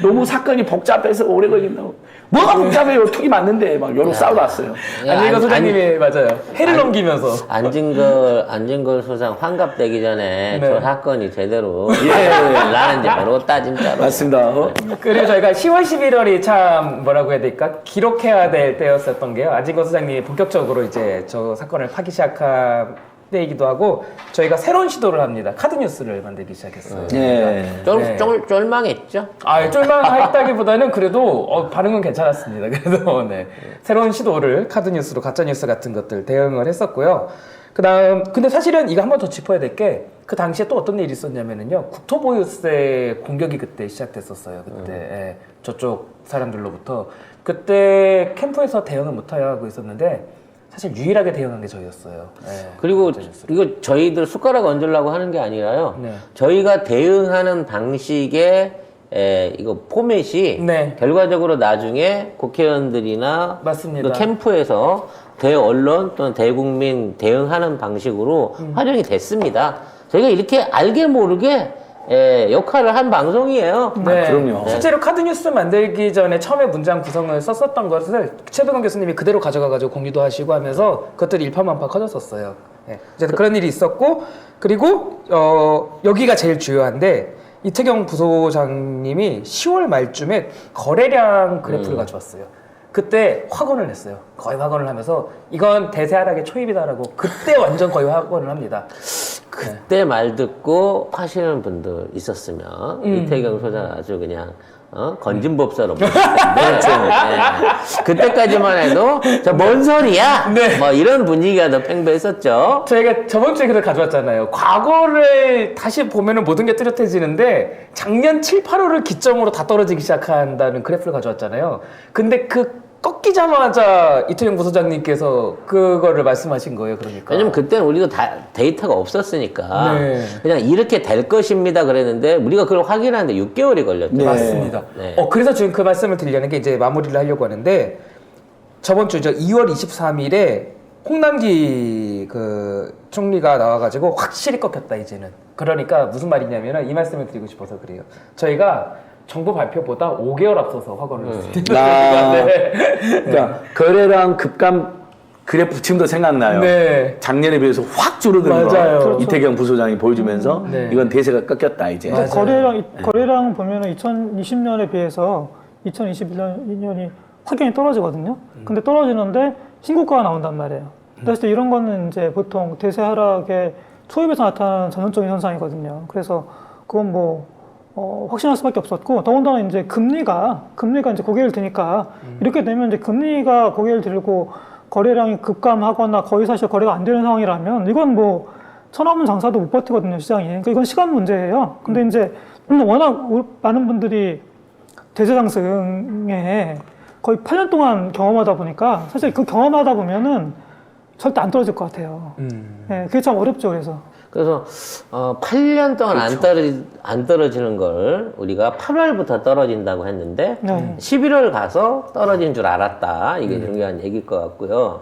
너무 사건이 복잡해서 오래 걸린다고. 뭐가 복잡해요? 투기 맞는데. 막 여러 싸우다 왔어요. 안진건 소장님이 맞아요. 해를 넘기면서. 안진걸 소장 환갑되기 전에 네. 저 사건이 제대로 나는지 모르겠다 진짜로. 맞습니다. 그리고 저희가 10월, 11월이 참 뭐라고 해야 될까? 기록해야 될 때였었던 게요. 안진건 소장님이 본격적으로 이제 저 사건을 파기 시작한 때이기도 하고 저희가 새로운 시도를 합니다. 카드뉴스를 만들기 시작했어요. 예. 쫄망했죠. 쫄망했다기보다는 그래도 반응은 괜찮았습니다. 그래도 네. 새로운 시도를 카드뉴스로 가짜뉴스 같은 것들 대응을 했었고요. 그다음 근데 사실은 이거 한 번 더 짚어야 될 게 그 당시에 또 어떤 일이 있었냐면은요. 국토보유세 공격이 그때 시작됐었어요. 그때 예, 저쪽 사람들로부터 그때 캠프에서 대응을 못하고 있었는데 사실 유일하게 대응한 게 저희였어요. 네. 그리고 이거 저희들 숟가락 얹으려고 하는 게 아니라요. 네. 저희가 대응하는 방식의 이거 포맷이 네. 결과적으로 나중에 국회의원들이나 맞습니다. 그 캠프에서 대언론 또는 대국민 대응하는 방식으로 활용이 됐습니다. 저희가 이렇게 알게 모르게 역할을 한 방송이에요. 네. 그럼요. 실제로 카드뉴스 만들기 전에 처음에 문장 구성을 썼었던 것을 최백원 교수님이 그대로 가져가가지고 공유도 하시고 하면서 그것들이 일파만파 커졌었어요. 네. 어쨌든 그런 일이 있었고, 그리고 여기가 제일 주요한데 이태경 부소장님이 10월 말쯤에 거래량 그래프를 가져왔어요. 그때 확언을 했어요. 거의 확언을 하면서 이건 대세하락의 초입이다라고 그때 완전 거의 확언을 합니다. 그때 말 듣고 하시는 분들 있었으면 이태경 소장 아주 그냥 건진법사로 보실 텐데 그때까지만 해도 저 뭔 소리야? 네. 뭐 이런 분위기가 더 팽배했었죠. 저희가 저번 주에 그걸 가져왔잖아요. 과거를 다시 보면은 모든 게 뚜렷해지는데 작년 7, 8월을 기점으로 다 떨어지기 시작한다는 그래프를 가져왔잖아요. 근데 그 꺾이자마자 이태경 부소장님께서 그거를 말씀하신 거예요. 그러니까. 왜냐면 그때는 우리도 다 데이터가 없었으니까 네. 그냥 이렇게 될 것입니다 그랬는데 우리가 그걸 확인하는데 6개월이 걸렸죠. 네. 맞습니다. 네. 그래서 지금 그 말씀을 드리려는 게 이제 마무리를 하려고 하는데 저번 주죠. 2월 23일에 홍남기 그 총리가 나와가지고 확실히 꺾였다 이제는. 그러니까 무슨 말이냐면은 이 말씀을 드리고 싶어서 그래요. 저희가 정부 발표보다 5개월 앞서서 확언을 했습니다. 그러니까 거래량 급감 그래프 지금도 생각나요. 네. 작년에 비해서 확 줄어든 맞아요. 거 그렇죠. 이태경 부소장이 보여주면서 네. 이건 대세가 꺾였다 이제. 맞아요. 거래량 보면은 2020년에 비해서 2021년이 확연히 떨어지거든요. 근데 떨어지는데 신고가가 나온단 말이에요. 그래서 이런 거는 이제 보통 대세 하락의 초입에서 나타나는 전형적인 현상이거든요. 그래서 그건 뭐 확신할 수밖에 없었고, 더군다나 이제 금리가 이제 고개를 드니까 이렇게 되면 이제 금리가 고개를 들고 거래량이 급감하거나 거의 사실 거래가 안 되는 상황이라면 이건 뭐 천하문 장사도 못 버티거든요, 시장이. 그러니까 이건 시간 문제예요. 근데 이제 워낙 많은 분들이 대세 상승에 거의 8년 동안 경험하다 보니까 사실 그 경험하다 보면은 절대 안 떨어질 것 같아요. 네, 그게 참 어렵죠, 그래서 8년 동안 안 떨어지는 걸 우리가 8월부터 떨어진다고 했는데 네. 11월 가서 떨어진 줄 알았다. 이게 중요한 얘기일 것 같고요.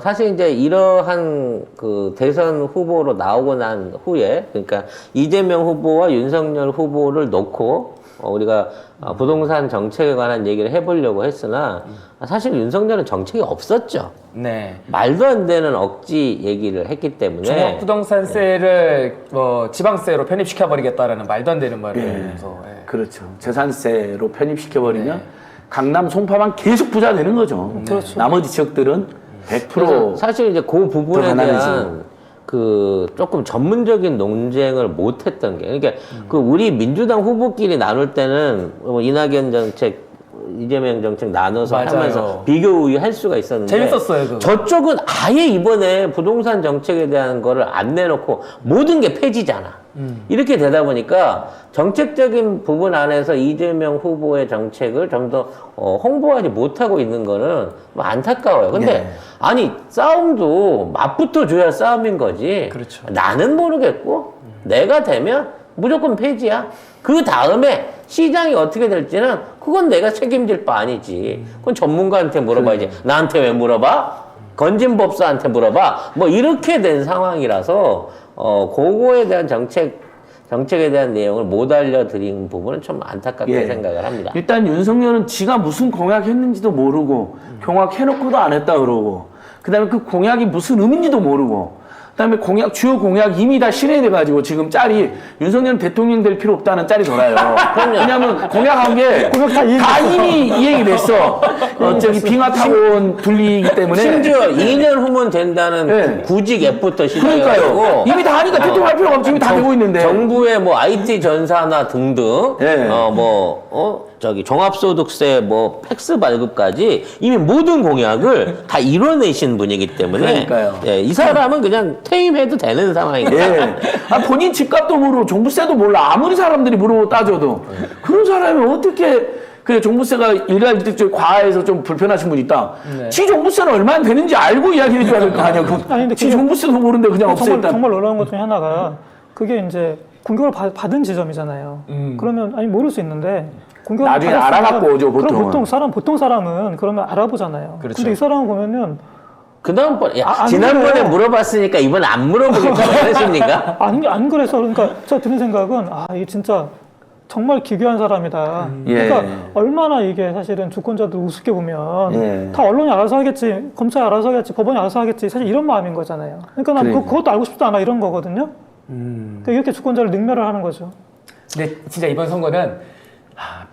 사실 이제 이러한 그 대선 후보로 나오고 난 후에, 그러니까 이재명 후보와 윤석열 후보를 놓고 우리가 부동산 정책에 관한 얘기를 해보려고 했으나 사실 윤석열은 정책이 없었죠. 네. 말도 안 되는 억지 얘기를 했기 때문에 종합부동산세를 지방세로 편입시켜버리겠다라는 말도 안 되는 말을 하면서. 그렇죠. 재산세로 편입시켜버리면 강남 송파만 계속 부자 되는 거죠. 그렇죠. 나머지 지역들은 100% 그래서 사실 이제 그 부분에 더 가난해지고. 대한 그 조금 전문적인 논쟁을 못했던 게, 그러니까 그 우리 민주당 후보끼리 나눌 때는 뭐 이낙연 정책, 이재명 정책 나눠서 맞아요. 하면서 비교 우위할 수가 있었는데 재밌었어요, 그거. 저쪽은 아예 이번에 부동산 정책에 대한 거를 안 내놓고 모든 게 폐지잖아. 이렇게 되다 보니까 정책적인 부분 안에서 이재명 후보의 정책을 좀 더 홍보하지 못하고 있는 거는 뭐 안타까워요. 근데 네. 아니 싸움도 맛부터 줘야 싸움인 거지. 그렇죠. 나는 모르겠고 내가 되면 무조건 폐지야. 그 다음에 시장이 어떻게 될지는 그건 내가 책임질 바 아니지. 그건 전문가한테 물어봐야지. 나한테 왜 물어봐? 건진법사한테 물어봐. 뭐 이렇게 된 상황이라서 그거에 대한 정책에 대한 내용을 못 알려드린 부분은 좀 안타깝게 생각을 합니다. 일단 윤석열은 지가 무슨 공약했는지도 모르고 공약해놓고도 안 했다 그러고 그다음에 그 공약이 무슨 의미인지도 모르고 그다음에 주요 공약 이미 다 실현돼가지고 지금 짤이 윤석열 대통령 될 필요 없다는 짤이 돌아요. 왜냐하면 공약한 게 다 이미 이행이 됐어. 저기 빙하타운 둘리기 때문에. 심지어 2년 후면 된다는 네. 구직 앱부터 그러니까요. 시작해가지고 이미 다 하니까 대통령 할 필요가 없지. 이미 다 되고 있는데. 정부의 뭐 IT 전산화 등등, 네. 종합소득세 뭐 팩스 발급까지 이미 모든 공약을 다 이뤄내신 분이기 때문에 그러니까요. 예, 이 사람은 그냥 퇴임해도 되는 상황입니다. 예. 본인 집값도 모르고 종부세도 몰라. 아무리 사람들이 물어보고 따져도. 그런 사람이 어떻게 그래 종부세가 일괄일득적으로 과해서 좀 불편하신 분이 있다. 네. 지 종부세는 얼마나 되는지 알고 이야기해 줘야 될 거 아니야. 아니, 근데 지 그게 종부세도 모르는데 그냥 없애겠다. 정말 놀라운 것 중에 하나가 그게 이제 공격을 받은 지점이잖아요. 그러면 아니 모를 수 있는데 공격을 나중에 받았으면 알아갖고 오죠, 그럼 보통은. 보통 사람은 그러면 알아보잖아요. 그렇죠. 근데 이 사람은 보면은 그 다음번에, 야, 안 지난번에 그래요. 물어봤으니까 이번 안 물어보겠다고 했습니까? 안 그래서 그러니까 제가 드는 생각은 이게 진짜 정말 기괴한 사람이다. 예. 그러니까 얼마나 이게 사실은 주권자들 우습게 보면 예. 다 언론이 알아서 하겠지, 검찰이 알아서 하겠지, 법원이 알아서 하겠지. 사실 이런 마음인 거잖아요. 그러니까 난 그러니까. 그것도 알고 싶지도 않아 이런 거거든요. 그러니까 이렇게 주권자를 능멸을 하는 거죠. 근데 진짜 이번 선거는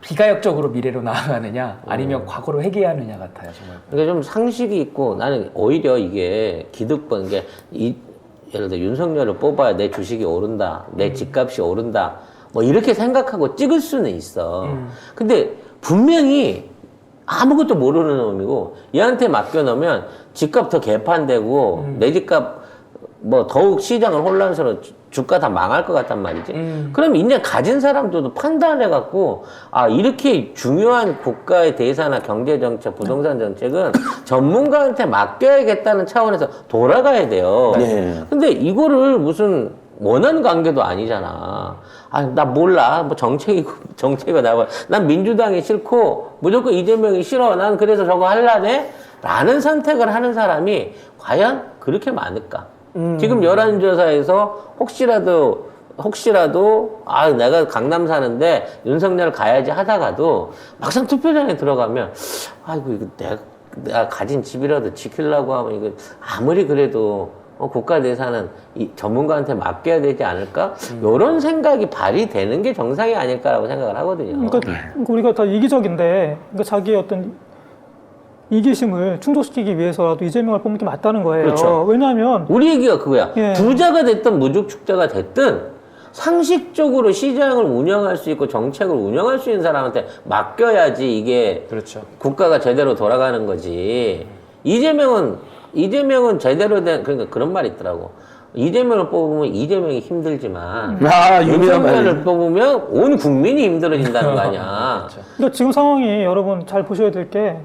비가역적으로 미래로 나아가느냐 아니면 과거로 회귀하느냐 같아요 정말. 그러니까 좀 상식이 있고 나는 오히려 이게 기득권, 게 예를 들어 윤석열을 뽑아야 내 주식이 오른다, 내 집값이 오른다, 뭐 이렇게 생각하고 찍을 수는 있어. 근데 분명히 아무것도 모르는 놈이고 얘한테 맡겨놓으면 집값 더 개판되고 내 집값 뭐 더욱 시장을 혼란스러워 주가 다 망할 것 같단 말이지. 그럼 이제 가진 사람들도 판단해갖고 이렇게 중요한 국가의 대사나 경제 정책, 부동산 정책은 전문가한테 맡겨야겠다는 차원에서 돌아가야 돼요. 네. 근데 이거를 무슨 원한 관계도 아니잖아. 나 몰라. 뭐 정책이 나와. 난 민주당이 싫고 무조건 이재명이 싫어. 난 그래서 저거 할라네? 라는 선택을 하는 사람이 과연 그렇게 많을까? 지금 여론조사에서 혹시라도 내가 강남 사는데 윤석열 가야지 하다가도 막상 투표장에 들어가면 이거 내가 가진 집이라도 지키려고 하면 이거 아무리 그래도 국가 대사는 이 전문가한테 맡겨야 되지 않을까? 이런 생각이 발휘되는 게 정상이 아닐까라고 생각을 하거든요. 그러니까 우리가 다 이기적인데 그러니까 자기의 어떤 이기심을 충족시키기 위해서라도 이재명을 뽑는 게 맞다는 거예요. 그렇죠. 왜냐하면 우리 얘기가 그거야. 예. 부자가 됐든 무주축자가 됐든 상식적으로 시장을 운영할 수 있고 정책을 운영할 수 있는 사람한테 맡겨야지 이게 그렇죠. 국가가 제대로 돌아가는 거지. 이재명은 제대로 된, 그러니까 그런 말이 있더라고. 이재명을 뽑으면 이재명이 힘들지만 유명한 윤석열을 말이네. 뽑으면 온 국민이 힘들어진다는 거 아니야. 그러니까 지금 상황이 여러분 잘 보셔야 될 게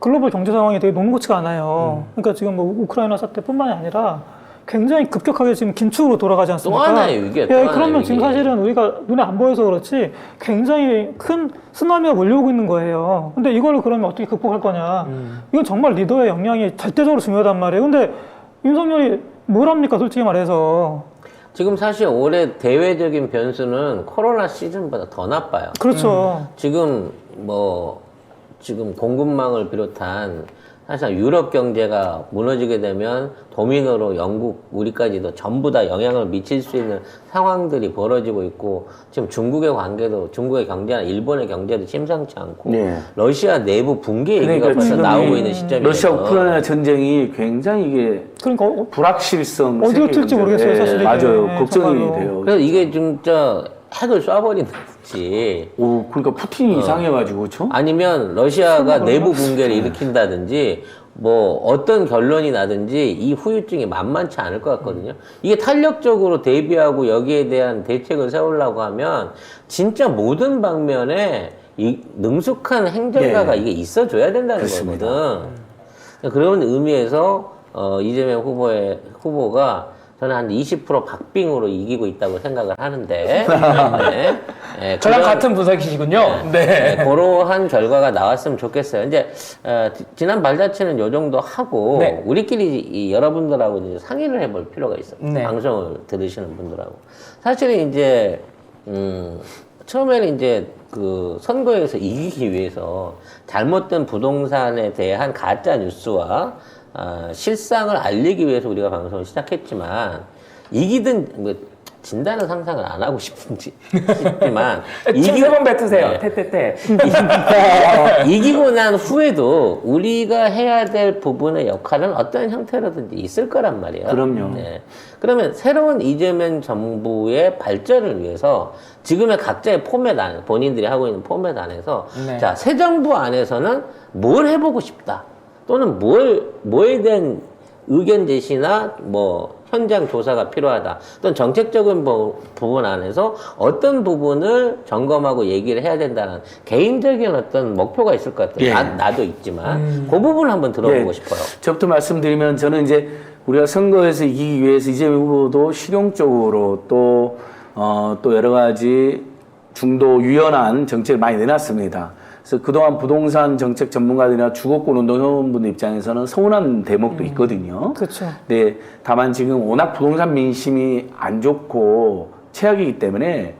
글로벌 경제 상황이 되게 녹록지가 않아요. 그러니까 지금 뭐 우크라이나 사태뿐만이 아니라 굉장히 급격하게 지금 긴축으로 돌아가지 않습니까? 또 하나의 위기야, 또 예, 하나의 그러면 위기. 지금 사실은 우리가 눈에 안 보여서 그렇지 굉장히 큰 쓰나미가 몰려오고 있는 거예요. 근데 이걸 그러면 어떻게 극복할 거냐? 이건 정말 리더의 역량이 절대적으로 중요하단 말이에요. 근데 윤석열이 뭘 합니까? 솔직히 말해서. 지금 사실 올해 대외적인 변수는 코로나 시즌보다 더 나빠요. 그렇죠. 지금 공급망을 비롯한 사실 유럽 경제가 무너지게 되면 도미노로 영국, 우리까지도 전부 다 영향을 미칠 수 있는 상황들이 벌어지고 있고 지금 중국의 경제나 일본의 경제도 심상치 않고 네. 러시아 내부 붕괴 얘기가 그러니까 벌써 지금 나오고 이 있는 시점이에요. 러시아 우크라이나 전쟁이 굉장히 이게 그러니까 불확실성 어디로 세계 튈지 경제. 모르겠어요, 사실 이게. 맞아요. 네, 걱정이 정말로. 돼요. 그래서 이게 진짜 핵을 쏴버린다든지 그러니까 푸틴이 이상해가지고 그렇죠? 아니면 러시아가 그런가? 내부 붕괴를 일으킨다든지 뭐 어떤 결론이 나든지 이 후유증이 만만치 않을 것 같거든요. 이게 탄력적으로 대비하고 여기에 대한 대책을 세우려고 하면 진짜 모든 방면에 이 능숙한 행정가가 예. 이게 있어줘야 된다는 그렇습니다. 거거든. 그런 의미에서 이재명 후보가 저는 한 20% 박빙으로 이기고 있다고 생각을 하는데 저랑 그런- 같은 분석이시군요. 네. 그러한 결과가 나왔으면 좋겠어요. 이제 지난 발자취는 요 정도 하고 네. 우리끼리 여러분들하고 이제 상의를 해볼 필요가 있어요. 네. 방송을 들으시는 분들하고 사실은 이제 처음에는 이제 그 선거에서 이기기 위해서 잘못된 부동산에 대한 가짜 뉴스와 실상을 알리기 위해서 우리가 방송을 시작했지만 이기든 뭐 진다는 상상을 안 하고 싶지만 침세번 뱉으세요. 네. 테테테. 이기고 난 후에도 우리가 해야 될 부분의 역할은 어떤 형태로든지 있을 거란 말이에요. 그럼요. 네. 그러면 새로운 이재명 정부의 발전을 위해서 지금의 각자의 포맷 안에 본인들이 하고 있는 포맷 안에서 네. 자, 새 정부 안에서는 뭘 해보고 싶다. 또는 뭐에 대한 의견 제시나 뭐 현장 조사가 필요하다. 또는 정책적인 부분 안에서 어떤 부분을 점검하고 얘기를 해야 된다는 개인적인 어떤 목표가 있을 것 같아요. 예. 나도 있지만 그 부분을 한번 들어보고 예. 싶어요. 저부터 말씀드리면 저는 이제 우리가 선거에서 이기기 위해서 이재명 후보도 실용적으로 또 여러 가지 중도 유연한 정책을 많이 내놨습니다. 그래서 그동안 부동산 정책 전문가들이나 주거권 운동회원분들 입장에서는 서운한 대목도 있거든요. 그렇죠. 네, 다만 지금 워낙 부동산 민심이 안 좋고 최악이기 때문에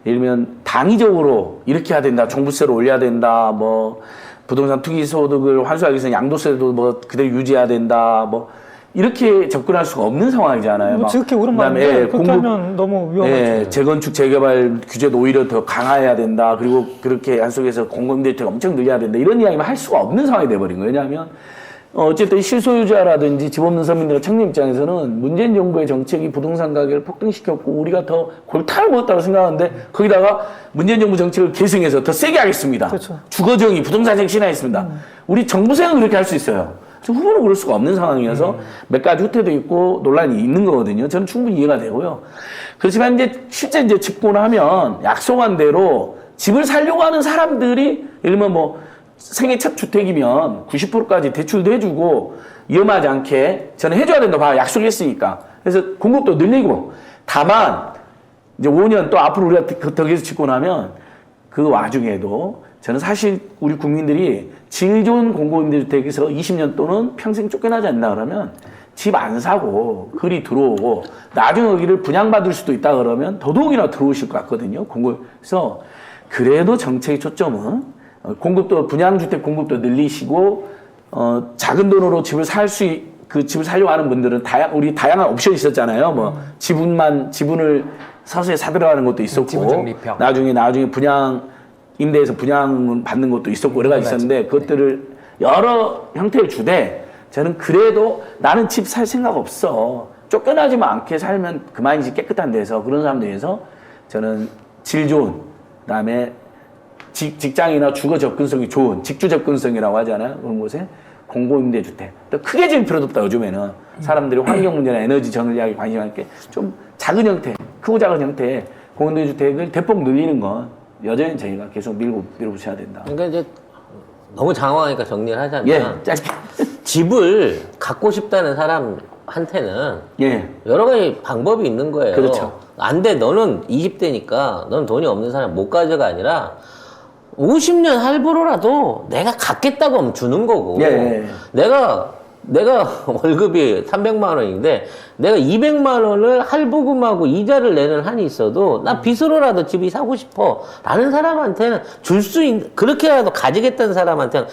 예를 들면 당위적으로 이렇게 해야 된다, 종부세를 올려야 된다, 뭐 부동산 투기 소득을 환수하기 위해서 양도세도 뭐 그대로 유지해야 된다, 뭐 이렇게 접근할 수가 없는 상황이잖아요. 뭐 지극히 옳은 말인데 그렇게 하면 너무 위험하죠. 예, 재건축 재개발 규제도 오히려 더 강화해야 된다. 그리고 그렇게 한 속에서 공공임대주택 엄청 늘려야 된다. 이런 이야기만 할 수가 없는 상황이 돼버린 거예요. 왜냐하면 어쨌든 실소유자라든지 집 없는 서민들 청년 입장에서는 문재인 정부의 정책이 부동산 가격을 폭등시켰고 우리가 더 골탕을 먹었다고 생각하는데 거기다가 문재인 정부 정책을 계승해서 더 세게 하겠습니다. 그렇죠. 주거정의 부동산정 신화했습니다. 우리 정부생은 그렇게 할 수 있어요. 후보는 그럴 수가 없는 상황이어서 몇 가지 후퇴도 있고 논란이 있는 거거든요. 저는 충분히 이해가 되고요. 그렇지만 이제 실제 이제 집권하면 약속한 대로 집을 살려고 하는 사람들이 예를 들면 뭐 생애 첫 주택이면 90%까지 대출도 해주고 위험하지 않게 저는 해줘야 된다고 약속했으니까. 그래서 공급도 늘리고 다만 이제 5년 또 앞으로 우리가 더 계속 집권하면 그 와중에도 저는 사실 우리 국민들이 질 좋은 공공임대주택에서 20년 또는 평생 쫓겨나지 않는다 그러면 집 안 사고 글이 들어오고 나중에 여기를 분양받을 수도 있다 그러면 더더욱이나 들어오실 것 같거든요. 그래서 그래도 정책의 초점은 공급도 분양주택 공급도 늘리시고 작은 돈으로 집을 집을 살려고 하는 분들은 우리 다양한 옵션이 있었잖아요. 뭐 지분을 서서히 사들어가는 것도 있었고 지분 적립형. 나중에 임대에서 분양 받는 것도 있었고 여러 가지 있었는데 그것들을 여러 형태를 주되 저는 그래도 나는 집 살 생각 없어. 쫓겨나지만 않게 살면 그만이지 깨끗한 데서 그런 사람들 위해서 저는 질 좋은 그다음에 직장이나 주거 접근성이 좋은 직주 접근성이라고 하잖아요. 그런 곳에 공공임대주택. 또 크게 지을 필요도 없다 요즘에는. 사람들이 환경 문제나 에너지 전략에 관심이 많게 좀 작은 형태, 크고 작은 형태의 공공임대주택을 대폭 늘리는 건 여전히 저희가 계속 밀어붙여야 된다. 그러니까 이제 너무 장황하니까 정리를 하자면 예, 짧게. 집을 갖고 싶다는 사람한테는 예. 여러 가지 방법이 있는 거예요. 그렇죠. 안 돼. 너는 20대니까 넌 돈이 없는 사람 못 가져가 아니라 50년 할부로라도 내가 갖겠다고 하면 주는 거고. 예. 내가 월급이 300만 원인데 내가 200만 원을 할부금하고 이자를 내는 한이 있어도 나 빚으로라도 집이 사고 싶어 라는 사람한테는 그렇게라도 가지겠다는 사람한테는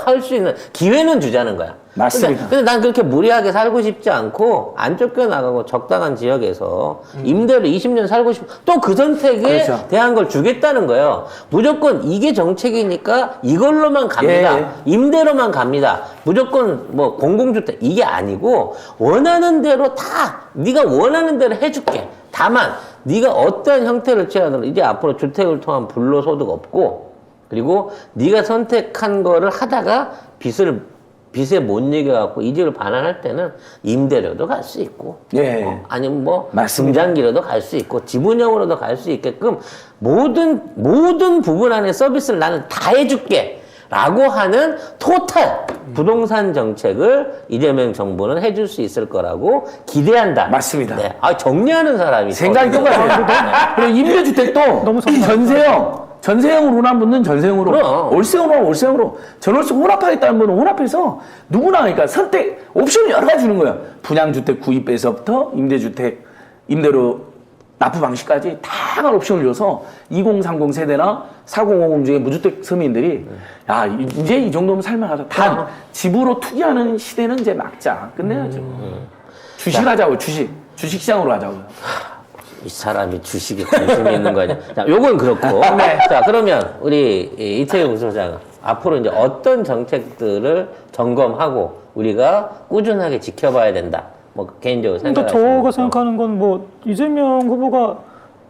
할 수 있는 기회는 주자는 거야. 맞습니다. 근데 난 그렇게 무리하게 살고 싶지 않고 안 쫓겨나가고 적당한 지역에서 임대를 20년 살고 싶어. 또 그 선택에 그렇죠. 대한 걸 주겠다는 거예요. 무조건 이게 정책이니까 이걸로만 갑니다. 예. 임대로만 갑니다. 무조건 뭐 공공주택 이게 아니고 원하는 대로 다 네가 원하는 대로 해줄게. 다만 네가 어떤 형태를 취하든 이제 앞으로 주택을 통한 불로소득 없고 그리고 네가 선택한 거를 하다가 빚에 못 이겨갖고 이 집을 반환할 때는 임대료도 갈 수 있고 예. 아니면 뭐 맞습니다. 중장기로도 갈 수 있고 지분형으로도 갈 수 있게끔 모든 부분 안에 서비스를 나는 다 해줄게 라고 하는 토탈 부동산 정책을 이재명 정부는 해줄 수 있을 거라고 기대한다. 맞습니다. 네. 정리하는 사람이 생각이 똑같아요. 그리고 임대주택도 너무 전세형으로 원하는 분은 전세형으로, 그럼. 월세형으로 하면 월세형으로, 전월세 혼합하겠다는 분은 혼합해서 누구나 그러니까 선택 옵션을 여러 가지 주는 거예요. 분양주택 구입에서부터 임대주택 임대료 납부 방식까지 다양한 옵션을 줘서 2030 세대나 4050 중에 무주택 서민들이 야 이제 이 정도면 살만하다. 단 집으로 투기하는 시대는 이제 막자. 끝내야죠. 주식하자고 주식시장으로 하자고요. 이 사람이 주식에 관심이 있는 거 아니야? 자, 요건 그렇고. 네. 자, 그러면 우리 이태용 소장 앞으로 이제 어떤 정책들을 점검하고 우리가 꾸준하게 지켜봐야 된다. 뭐 개인적으로 그러니까 생각하시는 저가 거. 생각하는 건 뭐 이재명 후보가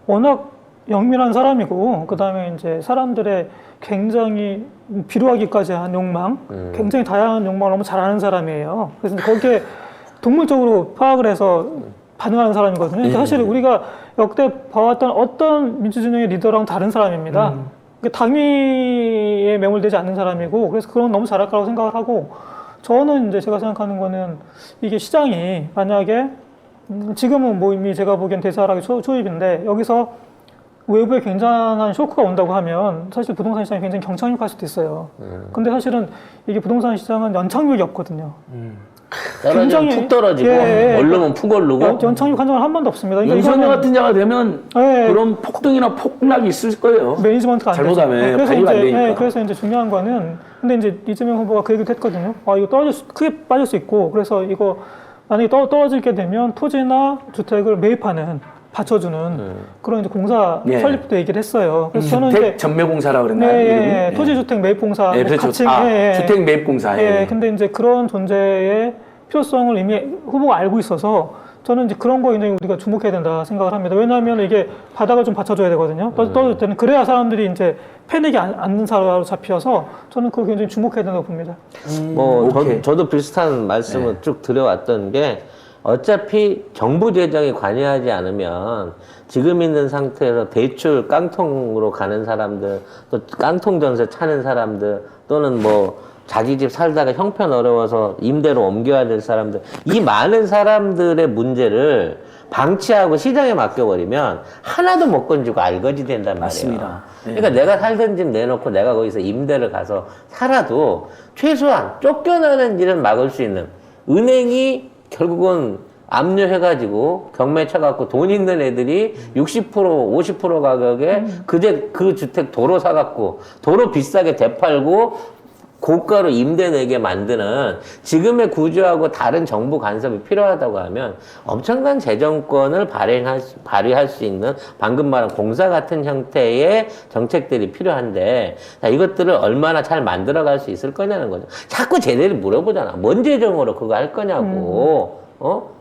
워낙 영민한 사람이고 그다음에 이제 사람들의 굉장히 비루하기까지 한 욕망, 굉장히 다양한 욕망을 너무 잘하는 사람이에요. 그래서 거기에 동물적으로 파악을 해서 반응하는 사람이거든요. 그러니까 사실 우리가 역대 봐왔던 어떤 민주진영의 리더랑 다른 사람입니다. 그러니까 당위에 매몰되지 않는 사람이고, 그래서 그런 너무 잘할 거라고 생각을 하고, 저는 이제 제가 생각하는 거는 이게 시장이 만약에 지금은 뭐 이미 제가 보기엔 대사락이 초입인데 여기서 외부에 굉장한 쇼크가 온다고 하면 사실 부동산 시장이 굉장히 경착륙할 수도 있어요. 근데 사실은 이게 부동산 시장은 연착륙이 없거든요. 떨어지면 푹 떨어지고 오르면 푹 오르고 연착륙 한 적은 한 번도 없습니다. 그러니까 윤석열 이거는 같은 자가 되면 예. 그런 폭등이나 폭락이 있을 거예요. 매니지먼트가 안 되죠. 잘못하면 그래서 관리가 안 이제, 되니까. 그래서 이제 중요한 거는 근데 이제 이재명 후보가 그 얘기도 했거든요. 아 이거 크게 빠질 수 있고 그래서 이거 만약에 떨어지게 되면 토지나 주택을 매입하는 받쳐주는 그런 이제 공사 예. 설립도 얘기를 했어요. 그래서 저는 주택 이제 전매공사라 그랬나요? 네, 이름이? 예, 토지주택 매입공사 예, 그렇죠. 같이 주택 매입공사. 예, 근데 이제 그런 존재의 필요성을 이미 후보가 알고 있어서 저는 이제 그런 거 굉장히 우리가 주목해야 된다 생각을 합니다. 왜냐하면 이게 바닥을 좀 받쳐줘야 되거든요. 떨어질 때는 그래야 사람들이 이제 패닉이 않는 사람으로 잡혀서 저는 그거 굉장히 주목해야 된다고 봅니다. 뭐 오케이. 저도 비슷한 말씀을 쭉 드려왔던 게 어차피 정부 재정에 관여하지 않으면 지금 있는 상태에서 대출 깡통으로 가는 사람들 또 깡통 전세 차는 사람들 또는 뭐 자기 집 살다가 형편 어려워서 임대로 옮겨야 될 사람들 이 많은 사람들의 문제를 방치하고 시장에 맡겨버리면 하나도 못 건지고 알거지 된단 말이에요. 맞습니다. 네. 그러니까 내가 살던 집 내놓고 내가 거기서 임대를 가서 살아도 최소한 쫓겨나는 일은 막을 수 있는 은행이 결국은 압류해가지고 경매 쳐갖고 돈 있는 애들이 60% 50% 가격에 그 주택 도로 사갖고 도로 비싸게 되팔고 고가로 임대 내게 만드는 지금의 구조하고 다른 정부 간섭이 필요하다고 하면 엄청난 재정권을 발휘할 수 있는 방금 말한 공사 같은 형태의 정책들이 필요한데 자, 이것들을 얼마나 잘 만들어갈 수 있을 거냐는 거죠. 자꾸 쟤네들이 물어보잖아. 뭔 재정으로 그거 할 거냐고.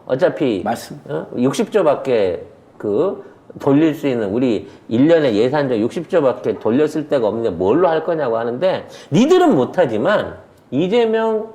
어차피 맞습니다. 60조밖에 돌릴 수 있는 우리 1년에 예산적 60조밖에 돌렸을 데가 없는데 뭘로 할 거냐고 하는데 니들은 못하지만 이재명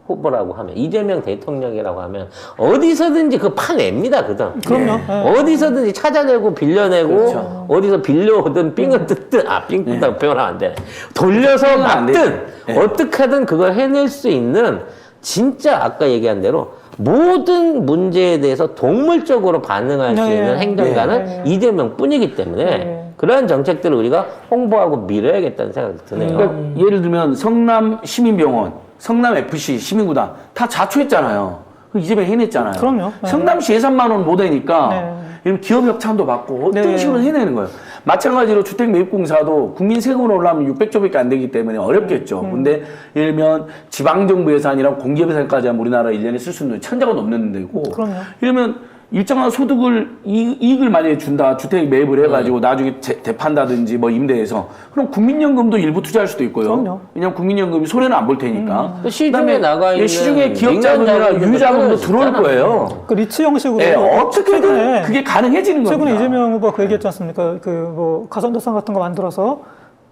후보라고 하면 이재명 대통령이라고 하면 어디서든지 그 파냅니다. 그다음 그럼요. 네. 어디서든지 찾아내고 빌려내고 그렇죠. 어디서 빌려오든 삥을 뜯든 삥 뜯다고 표현하면 안 되네. 돌려서 삥은 안 되죠. 막든 어떻게든 그걸 해낼 수 있는 진짜 아까 얘기한 대로 모든 문제에 대해서 동물적으로 반응할 수 네. 있는 행정가는 네. 이재명 뿐이기 때문에 네. 그러한 정책들을 우리가 홍보하고 밀어야겠다는 생각이 드네요. 그러니까 예를 들면 성남 시민병원, 성남 FC 시민구단 다 자초했잖아요. 그 이재명이 해냈잖아요. 그럼요. 네. 성남시 예산만 원 못 내니까 네. 이런 기업 협찬도 받고 어떤 네. 식으로 해내는 거예요. 마찬가지로 주택매입공사도 국민 세금으로 올라가면 600조밖에 안 되기 때문에 어렵겠죠. 근데 예를 들면 지방정부 예산이랑 공기업 예산까지 하면 우리나라 1년에 쓸 수 있는 천자가 넘는 데고 그럼요. 이러면 일정한 소득을 이익을 만약에 준다 주택 매입을 해가지고 나중에 되판다든지 뭐 임대해서 그럼 국민연금도 일부 투자할 수도 있고요. 그럼요. 왜냐면 국민연금이 손해는 안 볼 테니까. 또 시중에 그다음에 나가 있는 시중에 기업 민간 자금이나 자금들도 유자금도 들어올 떨어지잖아. 거예요. 그 리츠 형식으로 예, 어떻게든 최근에 그게 가능해지는 겁니다. 최근에 이재명 후보가 그 얘기했지 않습니까? 그 뭐 가상자산 같은 거 만들어서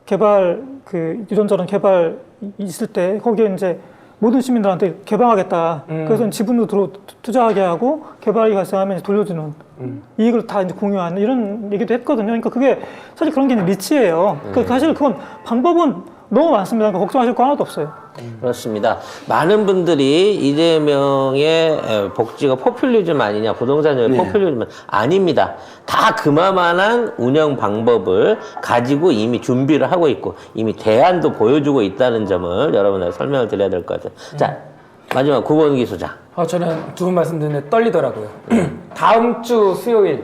개발 이런저런 개발 있을 때 거기에 이제 모든 시민들한테 개방하겠다. 그래서 지분도 투자하게 하고 개발이 발생하면 이제 돌려주는 이익을 다 이제 공유하는 이런 얘기도 했거든요. 그러니까 그게 사실 그런 게 이제 리치예요. 사실 그건 방법은 너무 많습니다. 그러니까 걱정하실 거 하나도 없어요. 그렇습니다. 많은 분들이 이재명의 복지가 포퓰리즘 아니냐, 부동산의 포퓰리즘은 아닙니다. 다 그만한 운영 방법을 가지고 이미 준비를 하고 있고 이미 대안도 보여주고 있다는 점을 여러분에게 설명을 드려야 될 것 같아요. 자, 마지막 구본기 소장. 저는 두 분 말씀 듣는데 떨리더라고요. 다음 주 수요일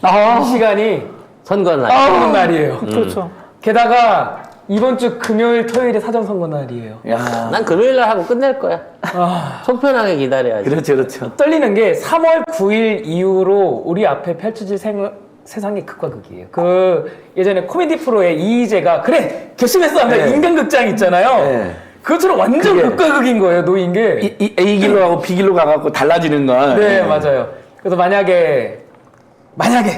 아, 이 시간이 선거 날. 선거 날이에요. 그렇죠. 게다가 이번 주 금요일, 토요일이 사전선거 날이에요. 야, 난 금요일 날 하고 끝낼 거야. 속 편하게 기다려야지. 그렇죠, 그렇죠. 떨리는 게 3월 9일 이후로 우리 앞에 펼쳐질 세상의 극과 극이에요. 예전에 코미디 프로의 이희재가 그래 결심했어 하면 네. 인간극장 있잖아요. 네. 그것처럼 완전 그게 극과 극인 거예요, 놓인 게. 이 A 길로 가고 B 길로 가갖고 달라지는 건. 네, 맞아요. 그래서 만약에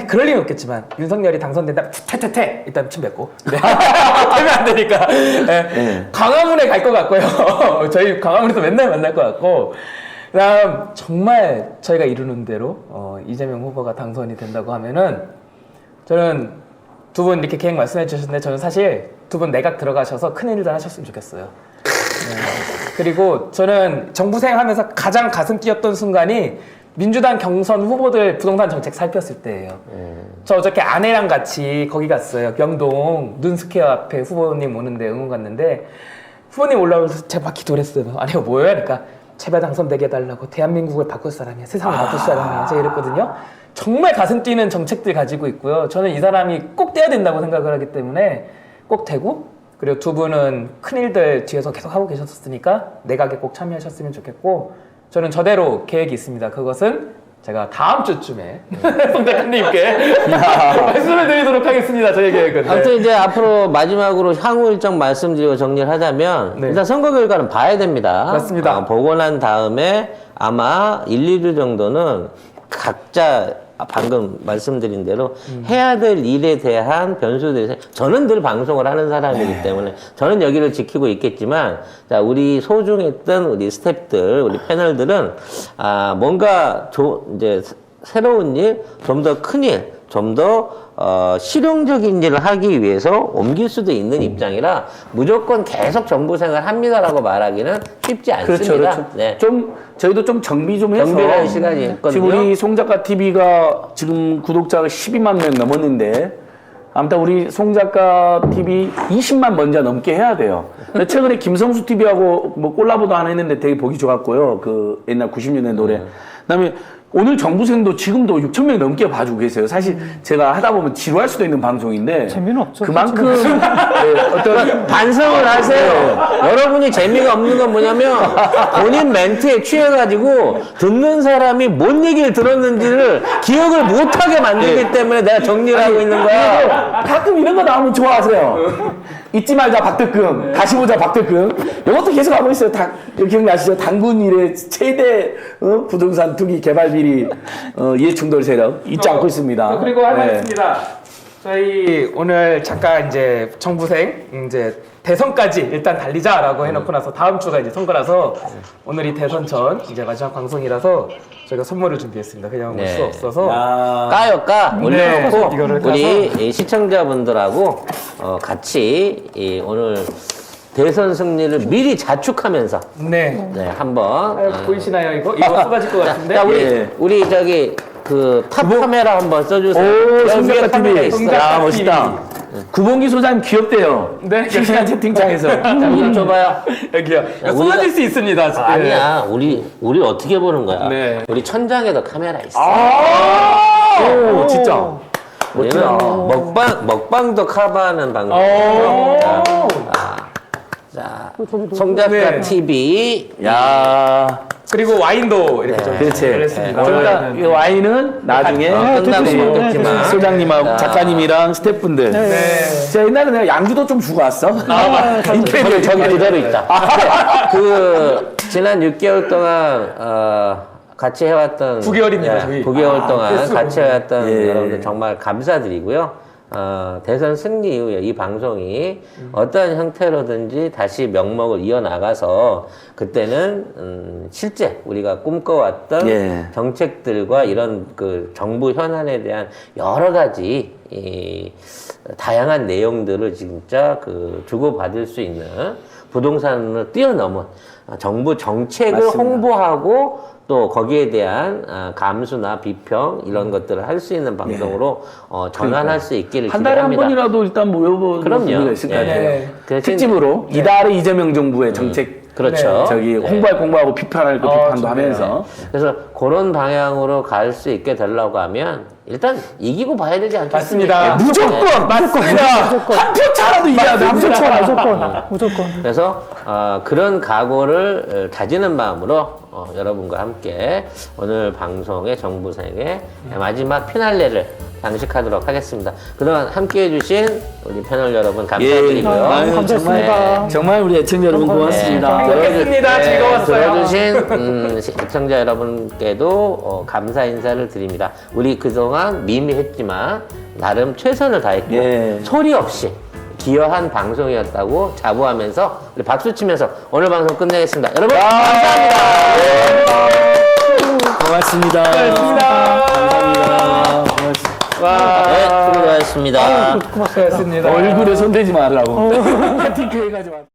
그럴 리는 없겠지만 윤석열이 당선된다 퇴퇴퇴 일단 침 뱉고 네. 되면 안 되니까 네. 네. 광화문에 갈 것 같고요. 저희 광화문에서 맨날 만날 것 같고 그다음 정말 저희가 이루는 대로 이재명 후보가 당선이 된다고 하면은 저는 두 분 이렇게 계획 말씀해 주셨는데 저는 사실 두 분 내각 들어가셔서 큰일들 하셨으면 좋겠어요. 네. 그리고 저는 정부 생활하면서 가장 가슴 뛰었던 순간이 민주당 경선 후보들 부동산 정책 살폈을 때예요. 저 어저께 아내랑 같이 거기 갔어요. 명동 눈스퀘어 앞에 후보님 오는데 응원 갔는데 후보님 올라오면서 제가 막 기도를 했어요. 아니요 뭐예요? 그러니까 제발 당선되게 해달라고 대한민국을 바꿀 사람이야. 세상을 바꿀 사람이야. 제가 이랬거든요. 정말 가슴 뛰는 정책들 가지고 있고요. 저는 이 사람이 꼭 돼야 된다고 생각을 하기 때문에 꼭 되고 그리고 두 분은 큰일들 뒤에서 계속 하고 계셨으니까 내각에 꼭 참여하셨으면 좋겠고 저는 저대로 계획이 있습니다. 그것은 제가 다음 주쯤에 송 작가님께 말씀을 드리도록 하겠습니다. 저의 계획은. 네. 아무튼 이제 앞으로 마지막으로 향후 일정 말씀드리고 정리를 하자면 네. 일단 선거 결과는 봐야 됩니다. 맞습니다. 보고 난 다음에 아마 1, 2주 정도는 각자 방금 말씀드린 대로 해야 될 일에 대한 변수들에 저는 늘 방송을 하는 사람이기 때문에 저는 여기를 지키고 있겠지만 자 우리 소중했던 우리 스태프들 우리 패널들은 뭔가 이제 새로운 일 좀 더 큰 일 좀 더 실용적인 일을 하기 위해서 옮길 수도 있는 입장이라 무조건 계속 정부 생활 합니다라고 말하기는 쉽지 않습니다. 그렇죠. 네. 좀 저희도 좀 정비 좀 해서 정비할 시간이 있거든요. 지금 우리 송작가 TV가 지금 구독자가 12만 명 넘었는데 아무튼 우리 송작가 TV 20만 먼저 넘게 해야 돼요. 근데 최근에 김성수 TV하고 뭐 콜라보도 하나 했는데 되게 보기 좋았고요. 그 옛날 90년대 노래. 그다음에 오늘 정부생도 지금도 6천 명 넘게 봐주고 계세요. 사실 제가 하다 보면 지루할 수도 있는 방송인데 재미는 없죠. 그만큼 네, 어떤 반성을 하세요. 여러분이 재미가 없는 건 뭐냐면 본인 멘트에 취해가지고 듣는 사람이 뭔 얘기를 들었는지를 기억을 못하게 만들기 때문에 내가 정리를 하고 있는 거야. 가끔 이런 거 나오면 좋아하세요. 잊지 말자 박덕금, 다시 보자 박덕금. 이것도 계속 하고 있어요. 기억나시죠? 당군 이래 최대 부동산 투기 개발 비리 이해충돌 세력 잊지 않고 있습니다. 그리고 할 말 네. 있습니다. 저희 오늘 잠깐 이제 정부생 이제 대선까지 일단 달리자라고 해놓고 나서 다음 주가 이제 선거라서 오늘이 대선 전 이제 마지막 방송이라서 저희가 선물을 준비했습니다. 그냥 올 수 네. 없어서 까요 까 올려놓고 이거를 우리 이 시청자분들하고 같이 이 오늘 대선 승리를 미리 자축하면서 네. 네, 한번 보이시나요 이거? 이거 쏟아질 것 같은데? 야, 우리 예. 우리 저기 그 탑 카메라 한번 써주세요. 오, 여기 송작가 위에 카메라 TV. 있어. 송작가 야, 멋있다. 구봉기 소장님 귀엽대요. 네. 실시간 채팅창에서. 자, 이거 줘봐요. 여기요. 우리가- 쏟아질 수 있습니다. 네. 아니야, 우리 어떻게 보는 거야? 네. 우리 천장에도 카메라 있어. 오, 진짜. 우리는 먹방도 커버하는 방송. 자, 송작가 네. TV. 야. 그리고 와인도 이렇게 좀 그렇지. 준비했습니다. 그러니까 이 와인은 나중에 끝나고 드시고, 먹겠지만. 네, 소장님하고 자. 작가님이랑 스태프분들. 네. 제가 옛날에 내가 양주도 좀 주고 왔어. 저기 그대로 있다. 그 지난 6개월 동안 같이 해왔던 9개월입니다, 저희. 9개월 동안 같이 해왔던 예. 여러분들 정말 감사드리고요. 대선 승리 이후에 이 방송이 어떤 형태로든지 다시 명목을 이어나가서 그때는 실제 우리가 꿈꿔왔던 예. 정책들과 이런 그 정부 현안에 대한 여러 가지 다양한 내용들을 진짜 그 주고받을 수 있는 부동산을 뛰어넘은 정부 정책을 맞습니다. 홍보하고 또 거기에 대한 감수나 비평 이런 것들을 할 수 있는 방송으로 전환할 수 있기를 한 달에 한 기대합니다. 번이라도 일단 모여보는 그럼요. 의미가 있을 거 아니에요. 네. 그 특집으로 이달의 이재명 정부의 정책 그렇죠. 저기 홍보할 공부하고 비판할 거 비판도 좋네요. 하면서 그래서 그런 방향으로 갈 수 있게 되려고 하면 일단 이기고 봐야 되지 않겠습니까? 맞습니다. 무조건 맞습니다. 한 표 차라도 이겨야 돼. 한 표 차라. 무조건. 그래서 그런 각오를 다지는 마음으로 여러분과 함께 오늘 방송의 정부생의 마지막 피날레를 장식하도록 하겠습니다. 그동안 함께해 주신 우리 패널 여러분 감사드리고요. 아유, 감사했습니다. 정말 우리 애청자 여러분 고맙습니다. 네. 고맙습니다. 즐거웠어요. 들어주신 시청자 여러분께도 감사 인사를 드립니다. 우리 그동안 미미했지만 나름 최선을 다했고 예. 소리 없이 기여한 방송이었다고 자부하면서 우리 박수 치면서 오늘 방송 끝내겠습니다. 여러분 감사합니다. 고맙습니다. 감사합니다. 고맙습니다. 네, 수고하셨습니다. 고맙습니다. 고맙습니다. 얼굴에 손대지 말라고. 티켓 해가지고.